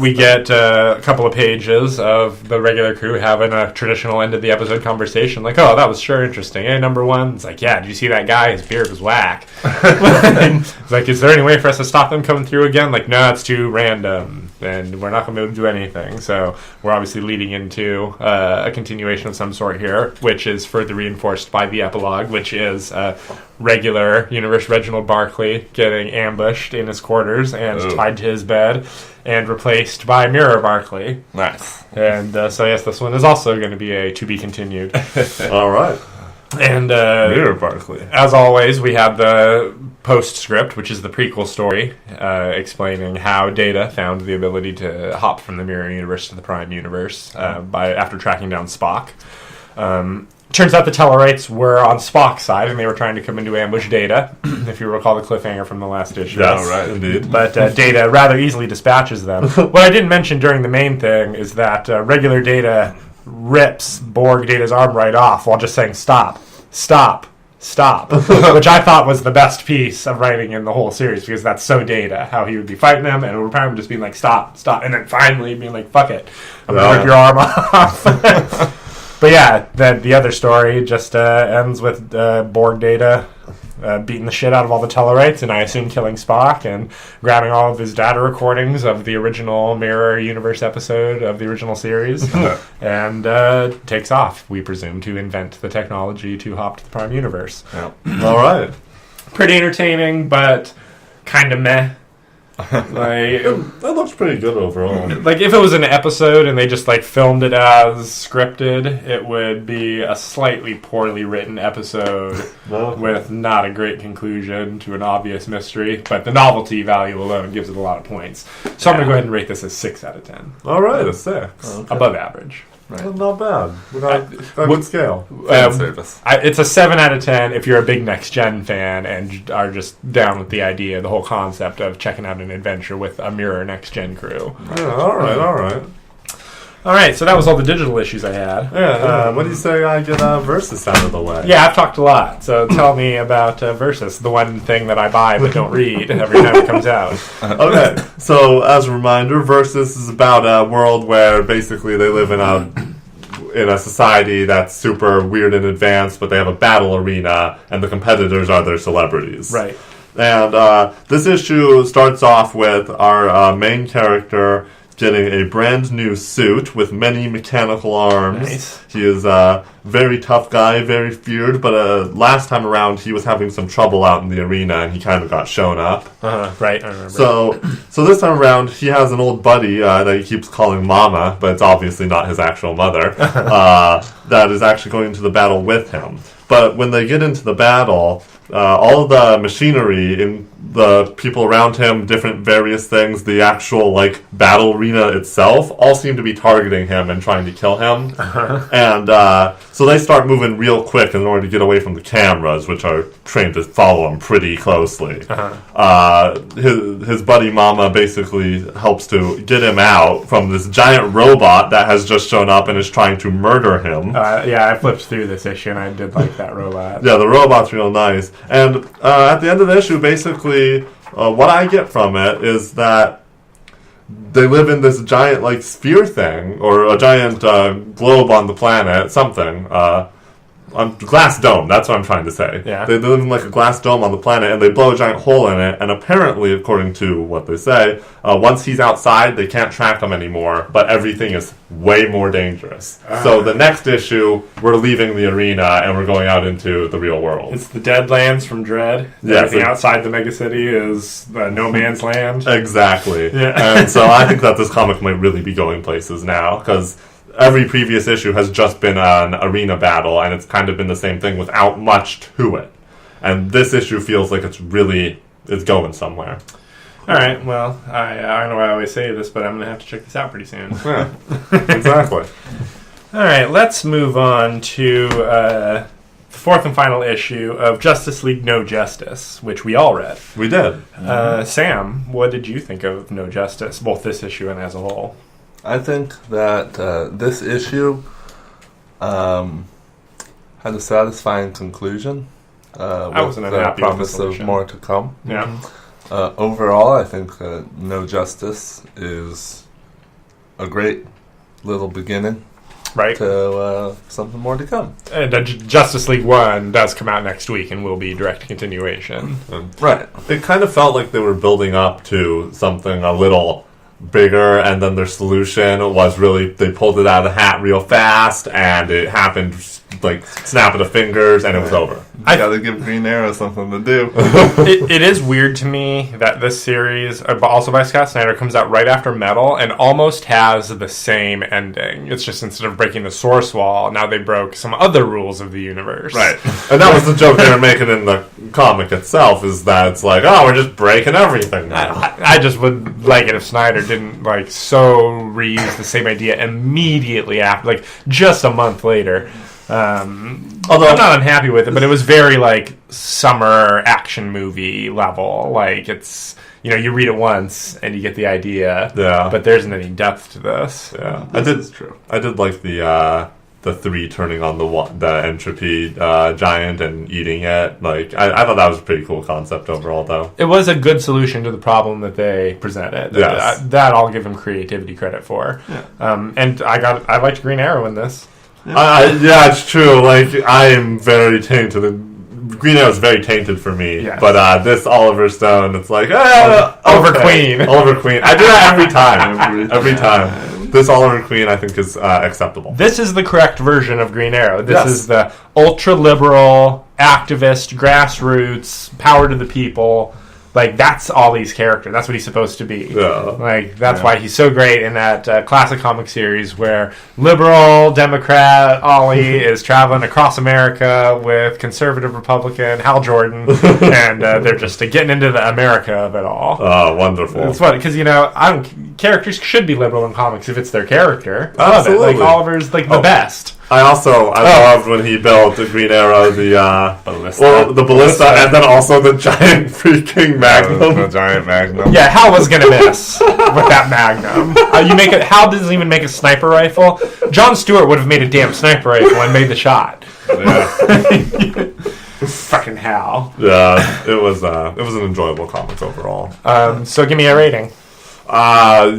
We get a couple of pages of the regular crew having a traditional end of the episode conversation, like, that was sure interesting. Hey, number 1, it's like, did you see that guy? His beard was whack. It's like, is there any way for us to stop them coming through again? Like, no, it's too random, and we're not going to be able to do anything. So we're obviously leading into a continuation of some sort here, which is further reinforced by the epilogue, which is regular universe Reginald Barkley getting ambushed in his quarters and tied to his bed, and replaced by Mirror Barkley. Nice. And so yes, this one is also going to be a to be continued. All right. And Mirror Barkley. As always, we have the postscript, which is the prequel story, explaining how Data found the ability to hop from the Mirror universe to the Prime universe after tracking down Spock. Turns out the Tellarites were on Spock's side, and they were trying to come into ambush Data, if you recall the cliffhanger from the last issue. Yes, right, indeed. But Data rather easily dispatches them. What I didn't mention during the main thing is that regular Data rips Borg Data's arm right off while just saying, stop, stop, stop, which I thought was the best piece of writing in the whole series, because that's so Data, how he would be fighting them, and it would probably just being like, stop, stop, and then finally being like, fuck it, I'm going to rip your arm off. But yeah, then the other story just ends with Borg Data beating the shit out of all the Tellarites, and I assume killing Spock, and grabbing all of his data recordings of the original Mirror Universe episode of the original series, and takes off, we presume, to invent the technology to hop to the Prime Universe. Yeah. All right. Pretty entertaining, but kind of meh. Like, that looks pretty good overall. Like, if it was an episode and they just like filmed it as scripted, it would be a slightly poorly written episode with not a great conclusion to an obvious mystery. But the novelty value alone gives it a lot of points. So I'm going to go ahead and rate this as 6 out of 10. All right, a 6. Okay. Above average. Right. Not bad. Good scale. It's a 7 out of 10 if you're a big Next Gen fan and are just down with the idea, the whole concept of checking out an adventure with a Mirror Next Gen crew. Yeah, all right. All right, so that was all the digital issues I had. Yeah. What do you say I get Versus out of the way? Yeah, I've talked a lot, so tell me about Versus, the one thing that I buy but don't read every time it comes out. Okay, so as a reminder, Versus is about a world where basically they live in a society that's super weird and advanced, but they have a battle arena, and the competitors are their celebrities. Right. And this issue starts off with our main character getting a brand new suit with many mechanical arms. Nice. He is a very tough guy, very feared, but last time around he was having some trouble out in the arena and he kind of got shown up. Right, I remember. So this time around he has an old buddy that he keeps calling Mama, but it's obviously not his actual mother, that is actually going into the battle with him. But when they get into the battle, all of the machinery in the people around him, different various things, the actual like battle arena itself, all seem to be targeting him and trying to kill him. And so they start moving real quick in order to get away from the cameras, which are trained to follow him pretty closely. His buddy Mama basically helps to get him out from this giant robot that has just shown up and is trying to murder him. Yeah, I flipped through this issue and I did like that robot. Yeah, the robot's real nice. And at the end of the issue, basically, what I get from it is that they live in this giant, like, sphere thing, or a giant globe on the planet, something. Glass dome, that's what I'm trying to say. Yeah. They live in, like, a glass dome on the planet, and they blow a giant hole in it, and apparently, according to what they say, once he's outside, they can't track him anymore, but everything is way more dangerous. So the next issue, we're leaving the arena, and we're going out into the real world. It's the Deadlands from Dread. Yeah, everything outside the megacity is no man's land. Exactly. Yeah. And so I think that this comic might really be going places now, because every previous issue has just been an arena battle, and it's kind of been the same thing without much to it. And this issue feels like it's going somewhere. All right, well, I don't know why I always say this, but I'm going to have to check this out pretty soon. Yeah, exactly. All right, let's move on to the fourth and final issue of Justice League No Justice, which we all read. We did. Sam, what did you think of No Justice, both this issue and as a whole? I think that this issue had a satisfying conclusion. I wasn't unhappy with the promise of more to come. Yeah. Overall, I think No Justice is a great little beginning. Right. To something more to come. And Justice League 1 does come out next week and will be direct continuation. Right. It kind of felt like they were building up to something a little bigger, and then their solution was really, they pulled it out of the hat real fast, and it happened like snap of the fingers, and it was over. I gotta give Green Arrow something to do. It is weird to me that this series, also by Scott Snyder, comes out right after Metal and almost has the same ending. It's just instead of breaking the source wall, now they broke some other rules of the universe. Right. And that was the joke they were making in the comic itself, is that it's like, oh, we're just breaking everything now. I just would like it if Snyder didn't so reuse the same idea immediately after, like just a month later. Although I'm not unhappy with it, but it was very summer action movie level. Like it's, you read it once and you get the idea. Yeah. But there isn't any depth to this. Yeah. I did like the 3 turning on the entropy giant and eating it. Like I thought that was a pretty cool concept overall, though. It was a good solution to the problem that they presented. Yes. That I'll give them creativity credit for. Yeah. And I liked Green Arrow in this. Yeah, it's true. Like, I am very tainted Green Arrow is very tainted for me. Yes. But this Oliver Stone, it's like Oliver Queen. Oliver Queen. I do that every time. Every time. This Oliver Queen, I think, is acceptable. This is the correct version of Green Arrow. This is the ultra-liberal, activist, grassroots, power to the people. Like, that's Ollie's character. That's what he's supposed to be. Yeah. Like, that's why he's so great in that classic comic series where liberal, Democrat Ollie is traveling across America with conservative Republican Hal Jordan, and they're just getting into the America of it all. Oh, wonderful. It's funny, because, characters should be liberal in comics if it's their character. I love Absolutely. it. Like, Oliver's, the best. I loved when he built the Green Arrow, the ballista, and then also the giant freaking magnum. The giant magnum. Yeah, Hal was gonna miss with that magnum. Hal doesn't even make a sniper rifle. Jon Stewart would have made a damn sniper rifle and made the shot. Yeah. Fucking Hal. Yeah, it was an enjoyable comic overall. So give me a rating.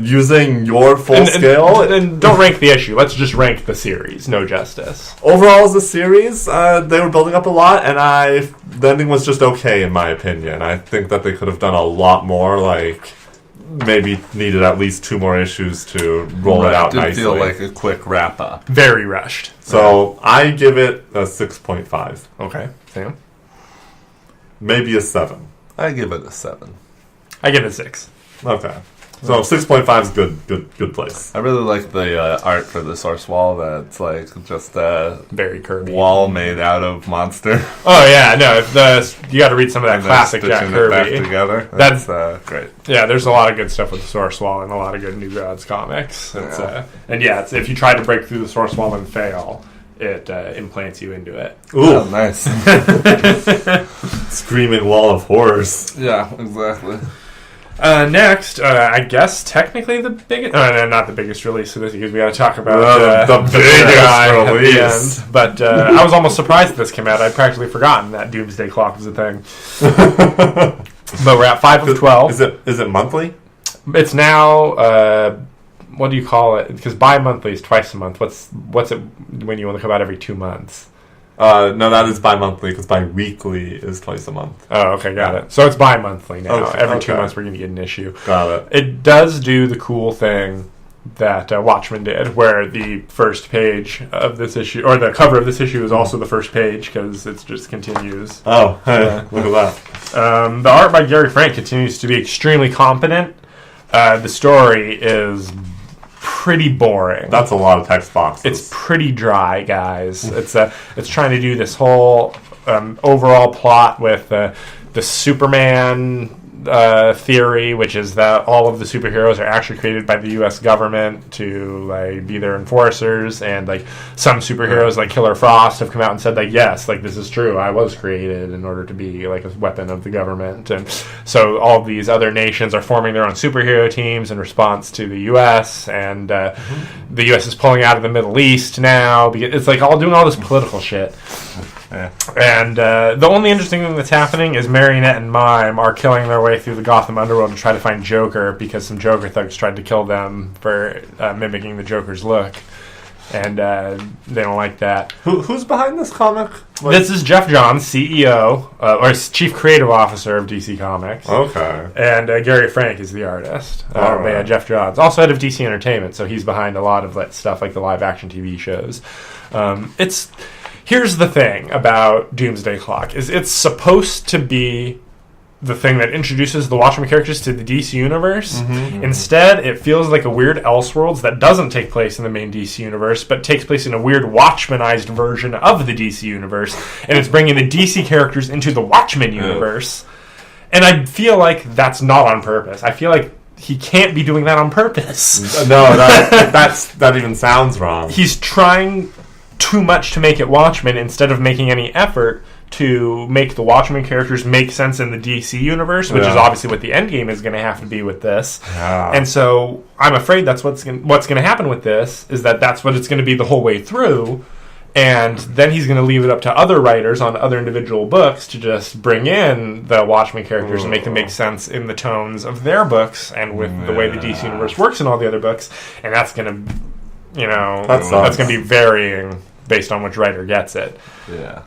Using your full scale. And don't rank the issue. Let's just rank the series. No justice. Overall, as a series, they were building up a lot, and the ending was just okay, in my opinion. I think that they could have done a lot more, like, maybe needed at least 2 more issues to roll it out nicely. It did feel like a quick wrap-up. Very rushed. So, I give it a 6.5. Okay. Sam? Maybe a 7. I give it a 7. I give it a 6. Okay. So 6.5 is good place. I really like the art for the source wall. That's like just a very Kirby wall made out of monster. Oh yeah, no. You got to read some of that classic Jack Kirby. It back together. That's great. Yeah, there's a lot of good stuff with the source wall and a lot of good New Gods comics. If you try to break through the source wall and fail, it implants you into it. Ooh, oh, nice. Screaming wall of horrors. Yeah, exactly. Next, I guess technically the biggest, not the biggest release of this because we got to talk about the biggest release. At the end. But I was almost surprised this came out. I'd practically forgotten that Doomsday Clock was a thing. But we're at 5 of 12. Is it monthly? It's now. What do you call it? Because bi-monthly is twice a month. What's it when you want to come out every 2 months? No, that is bi-monthly, because bi-weekly is twice a month. Oh, okay, got it. So it's bi-monthly now. Okay, Every 2 months we're going to get an issue. Got it. It does do the cool thing that Watchmen did, where the first page of this issue, or the cover of this issue is also the first page, because it just continues. Oh, hey, look at that. The art by Gary Frank continues to be extremely competent. The story is pretty boring. That's a lot of text boxes. It's pretty dry, guys. It's trying to do this whole overall plot with the Superman theory, which is that all of the superheroes are actually created by the U.S. government to be their enforcers, and some superheroes like Killer Frost have come out and said yes, this is true. I was created in order to be a weapon of the government, and so all of these other nations are forming their own superhero teams in response to the U.S. and the U.S. is pulling out of the Middle East now because it's all doing all this political shit. Yeah. And the only interesting thing that's happening is Marionette and Mime are killing their way through the Gotham underworld to try to find Joker because some Joker thugs tried to kill them for mimicking the Joker's look. And they don't like that. Who's behind this comic? This is Jeff Johns, CEO, or Chief Creative Officer of DC Comics. Okay. And Gary Frank is the artist. Right. But yeah, Jeff Johns. Also head of DC Entertainment, so he's behind a lot of stuff like the live-action TV shows. Here's the thing about Doomsday Clock, is it's supposed to be the thing that introduces the Watchmen characters to the DC universe. Mm-hmm. Instead, it feels like a weird Elseworlds that doesn't take place in the main DC universe, but takes place in a weird Watchmenized version of the DC universe, and it's bringing the DC characters into the Watchmen universe. And I feel like that's not on purpose. I feel like he can't be doing that on purpose. No, that even sounds wrong. He's trying too much to make it Watchmen instead of making any effort to make the Watchmen characters make sense in the DC universe, which is obviously what the endgame is going to have to be with this. Yeah. And so I'm afraid that's what's going to happen with this, is that's what it's going to be the whole way through. And then he's going to leave it up to other writers on other individual books to just bring in the Watchmen characters and make them make sense in the tones of their books and with the way the DC universe works in all the other books. And that's going to, that's going to be varying based on which writer gets it. Yeah.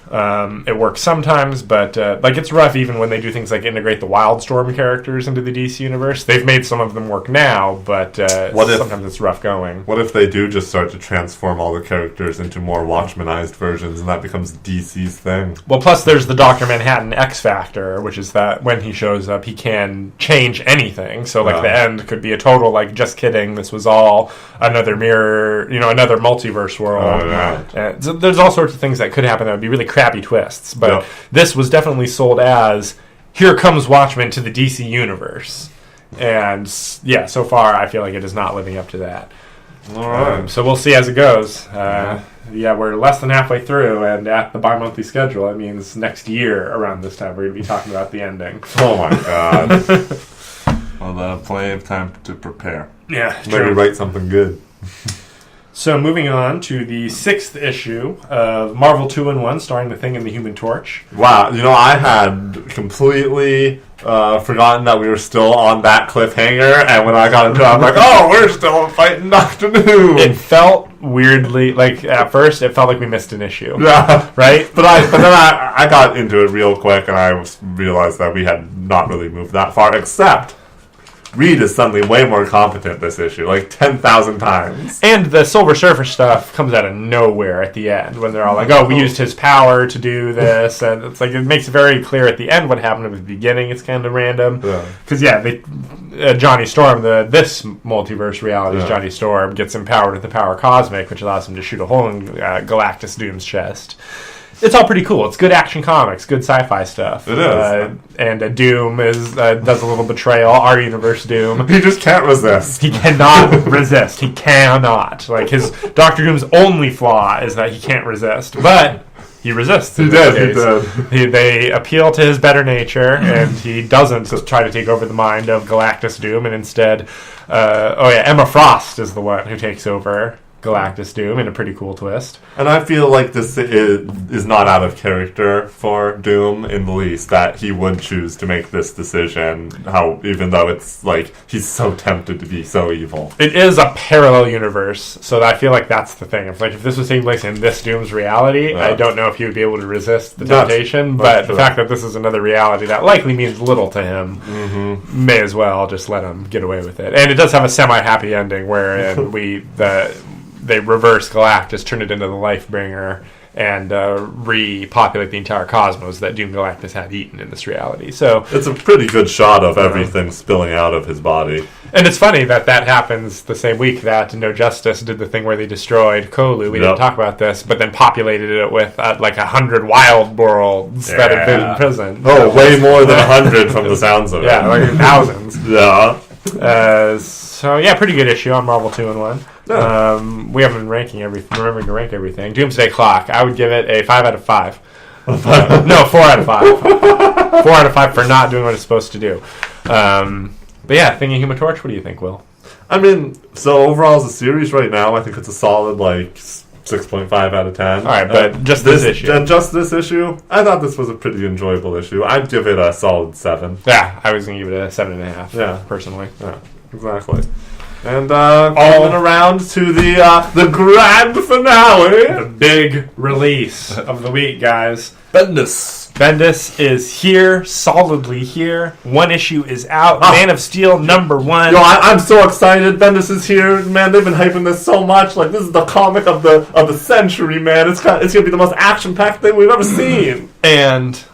It works sometimes, but it's rough even when they do things like integrate the Wildstorm characters into the DC universe. They've made some of them work now, but sometimes it's rough going. What if they do just start to transform all the characters into more Watchmanized versions, and that becomes DC's thing? Well, plus there's the Dr. Manhattan X Factor, which is that when he shows up, he can change anything. So, the end could be a total, just kidding, this was all another mirror, another multiverse world. So there's all sorts of things that could happen that would be really crappy twists. But this was definitely sold as, here comes Watchmen to the DC universe. And, so far I feel like it is not living up to that. All right. So we'll see as it goes. We're less than halfway through, and at the bi-monthly schedule, it means next year around this time we're going to be talking about the ending. Oh my god. Well, plenty of time to prepare. Yeah, maybe write something good. So moving on to the 6th issue of Marvel 2-in-1, starring The Thing and the Human Torch. Wow, I had completely forgotten that we were still on that cliffhanger, and when I got into it, I'm like, oh, we're still fighting Doctor Doom. It felt weirdly, at first, it felt like we missed an issue. Yeah. Right? But then I got into it real quick, and I realized that we had not really moved that far, except Reed is suddenly way more competent this issue, 10,000 times. And the Silver Surfer stuff comes out of nowhere at the end, when they're all like, oh, we used his power to do this, and it's it makes it very clear at the end what happened at the beginning. It's kind of random. Because, Johnny Storm, this multiverse reality's Johnny Storm, gets empowered with the power cosmic, which allows him to shoot a hole in Galactus Doom's chest. It's all pretty cool. It's good action comics, good sci-fi stuff. It is. And Doom does a little betrayal. Our universe Doom. He just can't resist. He cannot resist. He cannot. His Dr. Doom's only flaw is that he can't resist. But he resists. He did. They appeal to his better nature, and he doesn't try to take over the mind of Galactus Doom, and instead, Emma Frost is the one who takes over Galactus Doom in a pretty cool twist. And I feel like this is not out of character for Doom in the least, that he would choose to make this decision, even though it's he's so tempted to be so evil. It is a parallel universe, so I feel like that's the thing. If this was taking place in this Doom's reality, I don't know if he would be able to resist the temptation, but the fact that this is another reality that likely means little to him, may as well just let him get away with it. And it does have a semi-happy ending wherein they reverse Galactus, turn it into the Lifebringer, and repopulate the entire cosmos that Doom Galactus had eaten in this reality. So it's a pretty good shot of everything spilling out of his body. And it's funny that happens the same week that No Justice did the thing where they destroyed Kolu. We didn't talk about this, but then populated it with 100 wild worlds that have been in prison. Oh, way more than 100 from the sounds of it. Yeah, thousands. Yeah. Pretty good issue on Marvel 2-in-1. Yeah. We haven't been remembering to rank everything. Doomsday Clock, I would give it a 5 out of 5. No, 4 out of 5. 4 out of 5 for not doing what it's supposed to do. Thing of Human Torch, what do you think, Will? I mean, so overall as a series right now, I think it's a solid 6.5 out of 10. All right, but just this issue. Just this issue, I thought this was a pretty enjoyable issue. I'd give it a solid 7. Yeah, I was going to give it a 7.5. Yeah, personally. Yeah, exactly. And going around to the grand finale, the big release of the week, guys. Bendis is here, solidly here. One issue is out. Man of Steel #1. Yo, I'm so excited. Bendis is here, man. They've been hyping this so much. This is the comic of the century, man. It's gonna be the most action-packed thing we've ever seen. And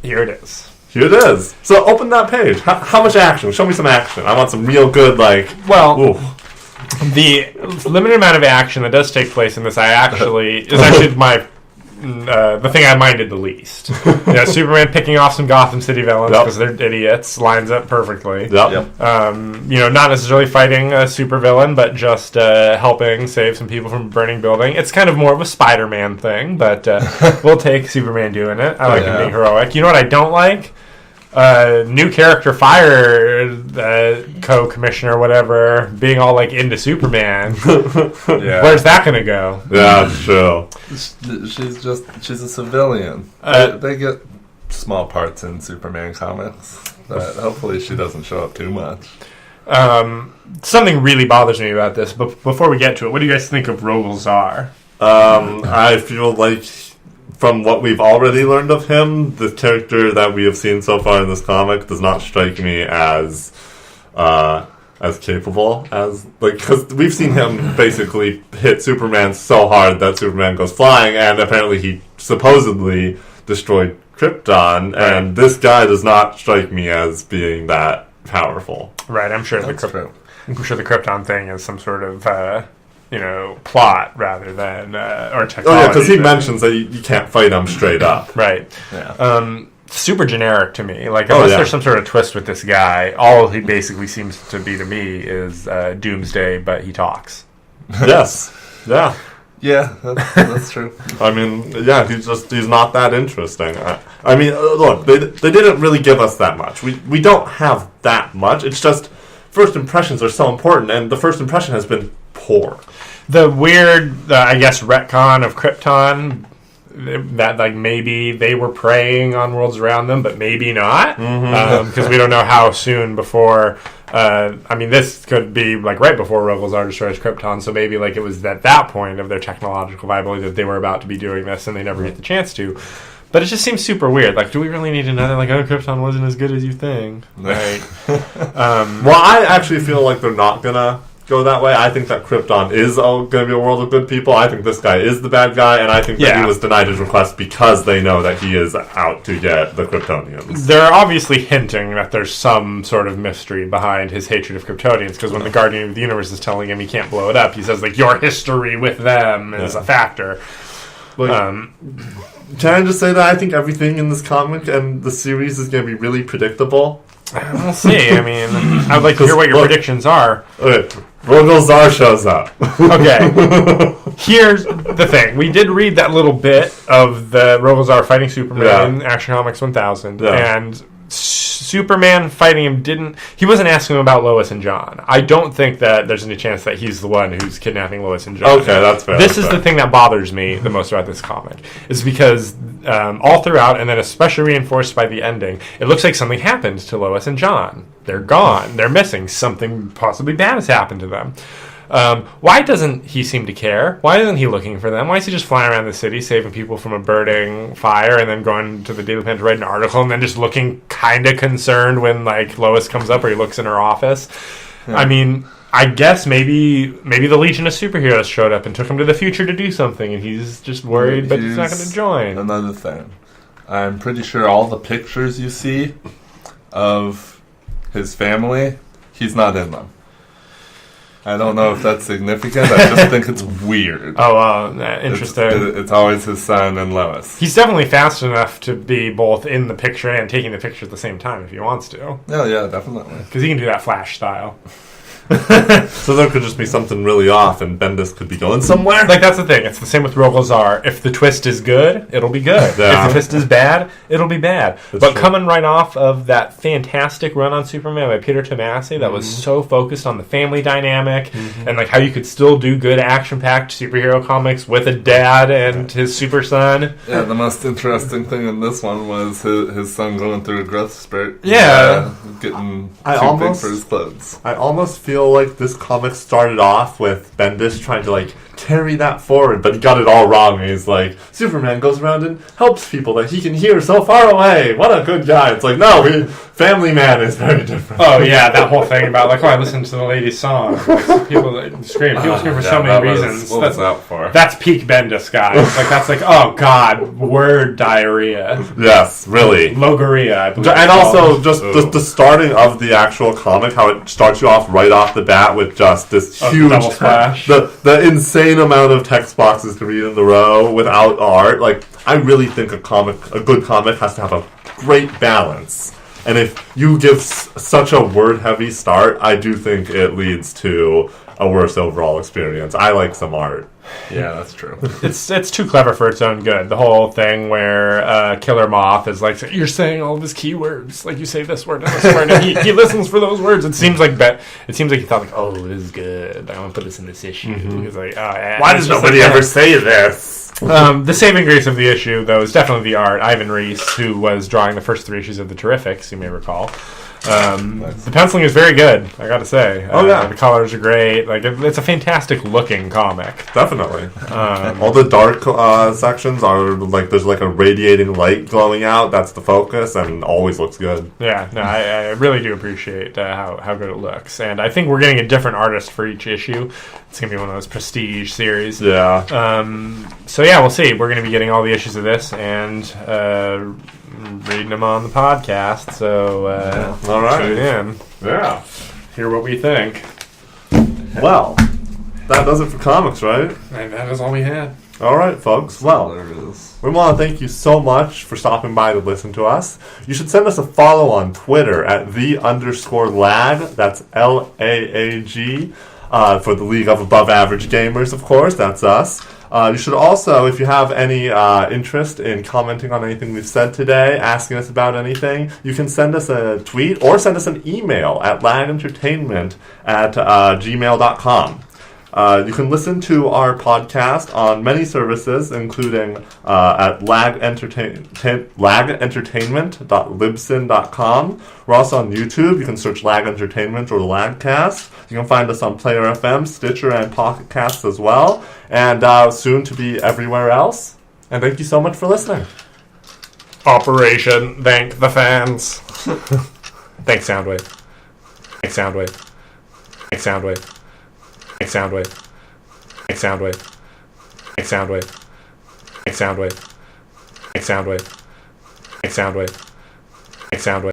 here it is. Here it is. So open that page. How much action? Show me some action. I want some real good, the limited amount of action that does take place in this, is actually my the thing I minded the least. Superman picking off some Gotham City villains because they're idiots lines up perfectly. Yep. Not necessarily fighting a supervillain, but just helping save some people from a burning building. It's kind of more of a Spider-Man thing, but we'll take Superman doing it. I like him being heroic. You know what I don't like? New character fired co-commissioner, whatever, being all into Superman. Where's that gonna go? Yeah, true. She's a civilian. They get small parts in Superman comics, but hopefully she doesn't show up too much. Something really bothers me about this, but before we get to it, what do you guys think of Rogol Zaar? I feel like from what we've already learned of him, the character that we have seen so far in this comic does not strike me as capable as, like, because we've seen him basically hit Superman so hard that Superman goes flying, and apparently he supposedly destroyed Krypton, and this guy does not strike me as being that powerful. Right, I'm sure the Krypton thing is some sort of plot rather than or technology. Oh yeah, because he mentions that you can't fight him straight up. Right. Yeah. Super generic to me. Like, unless there's some sort of twist with this guy, all he basically seems to be to me is Doomsday, but he talks. Yes. Yeah. Yeah, that's true. I mean, yeah, he's not that interesting. I mean, look, they didn't really give us that much. We don't have that much. It's just first impressions are so important, and the first impression has been poor. The weird, I guess, retcon of Krypton, that like maybe they were preying on worlds around them, but maybe not, because we don't know how soon before. I mean, this could be like right before Rogolzar destroys Krypton, so maybe like it was at that point of their technological viability that they were about to be doing this, and they never get the chance to. But it just seems super weird. Like, do we really need another? Like, Krypton wasn't as good as you think, right? Well, I actually feel like they're not gonna go that way. I think that Krypton is going to be a world of good people. I think this guy is the bad guy, and I think that he was denied his request because they know that he is out to get the Kryptonians. They're obviously hinting that there's some sort of mystery behind his hatred of Kryptonians, because when the Guardian of the Universe is telling him he can't blow it up, he says, like, your history with them is a factor. Like, can I just say that I think everything in this comic and the series is going to be really predictable? We'll see. I mean, I'd like to hear what your predictions are. Okay. Rogolzar shows up. Okay. Here's the thing. We did read that little bit of the Rogolzar fighting Superman in Action Comics 1000. Yeah. And Superman fighting him he wasn't asking him about Lois and John. I don't think that there's any chance that he's the one who's kidnapping Lois and John. Okay, that's fair. This is the thing that bothers me the most about this comic, is because all throughout, and then especially reinforced by the ending, it looks like something happened to Lois and John. They're gone. They're missing. Something possibly bad has happened to them. Why doesn't he seem to care? Why isn't he looking for them? Why is he just flying around the city, saving people from a burning fire, and then going to the Daily Planet to write an article, and then just looking kind of concerned when, like, Lois comes up or he looks in her office? Yeah. I mean, I guess maybe the Legion of Superheroes showed up and took him to the future to do something, and he's just worried, but he's not going to join. Another thing. I'm pretty sure all the pictures you see of his family, he's not in them. I don't know if that's significant. I just think it's weird. Oh, interesting. It's always his son and Lois. He's definitely fast enough to be both in the picture and taking the picture at the same time if he wants to. Yeah, definitely. Because he can do that Flash style. So there could just be something really off, and Bendis could be going somewhere. Like, that's the thing. It's the same with Rogolzar. If the twist is good, it'll be good. Yeah. If the twist is bad, it'll be bad. That's true. Coming right off of that fantastic run on Superman by Peter Tomasi that was so focused on the family dynamic and like how you could still do good action-packed superhero comics with a dad and his super son. Yeah, the most interesting thing in this one was his son going through a growth spurt. Yeah. Getting too big for his clothes. I almost feel like this comic started off with Bendis trying to like carry that forward, but he got it all wrong. He's like, Superman goes around and helps people that he can hear so far away. What a good guy. It's like, no, Family Man is very different. Oh yeah, that whole thing about like, I listened to the lady's song. Like, people scream. People scream for so many reasons. What was that for? That's peak Bendis, guys. Like, that's like, oh god, word diarrhea. Yes, really. Logoria, I believe. And also just the starting of the actual comic, how it starts you off right off the bat with just this huge double splash. The insane amount of text boxes to read in the row without art. Like, I really think a good comic has to have a great balance. And if you give such a word-heavy start, I do think it leads to a worse overall experience. I like some art. Yeah, that's true. It's too clever for its own good. The whole thing where Killer Moth is like, you're saying all of his keywords, like you say this word and this word, and he listens for those words. It seems like he thought like, oh, this is good. I want to put this in this issue. He's like, why does nobody ever say this? The saving grace of the issue, though, is definitely the art. Ivan Reis, who was drawing the first 3 issues of the Terrifics, you may recall. The penciling is very good, I gotta say. The colors are great. Like it's a fantastic looking comic. Definitely. All the dark sections are like there's like a radiating light glowing out. That's the focus, and always looks good. Yeah, no, I really do appreciate how good it looks, and I think we're getting a different artist for each issue. It's gonna be one of those prestige series. Yeah. So yeah, we'll see. We're gonna be getting all the issues of this and reading them on the podcast. So all right, tune in. Yeah. Hear what we think. Well, that does it for comics, right? And that is all we had. All right, folks. Well, There it is. we want to thank you so much for stopping by to listen to us. You should send us a follow on Twitter at _lag. That's LAAG. For the League of Above Average Gamers, of course. That's us. You should also, if you have any interest in commenting on anything we've said today, asking us about anything, you can send us a tweet or send us an email at lagentertainment@gmail.com. You can listen to our podcast on many services, including at lagentertainment.libsyn.com. We're also on YouTube. You can search Lag Entertainment or the LAAGCast. You can find us on Player FM, Stitcher, and Pocket Casts as well. And soon to be everywhere else. And thank you so much for listening. Operation Thank the Fans. Thanks, Soundwave. Thanks, Soundwave. Thanks, Soundwave. Thanks, Soundwave. Thanks, Soundwave. Thanks, Soundwave. Thanks, Soundwave. Thanks, Soundwave. Thanks, Soundwave. Thanks, Soundwave.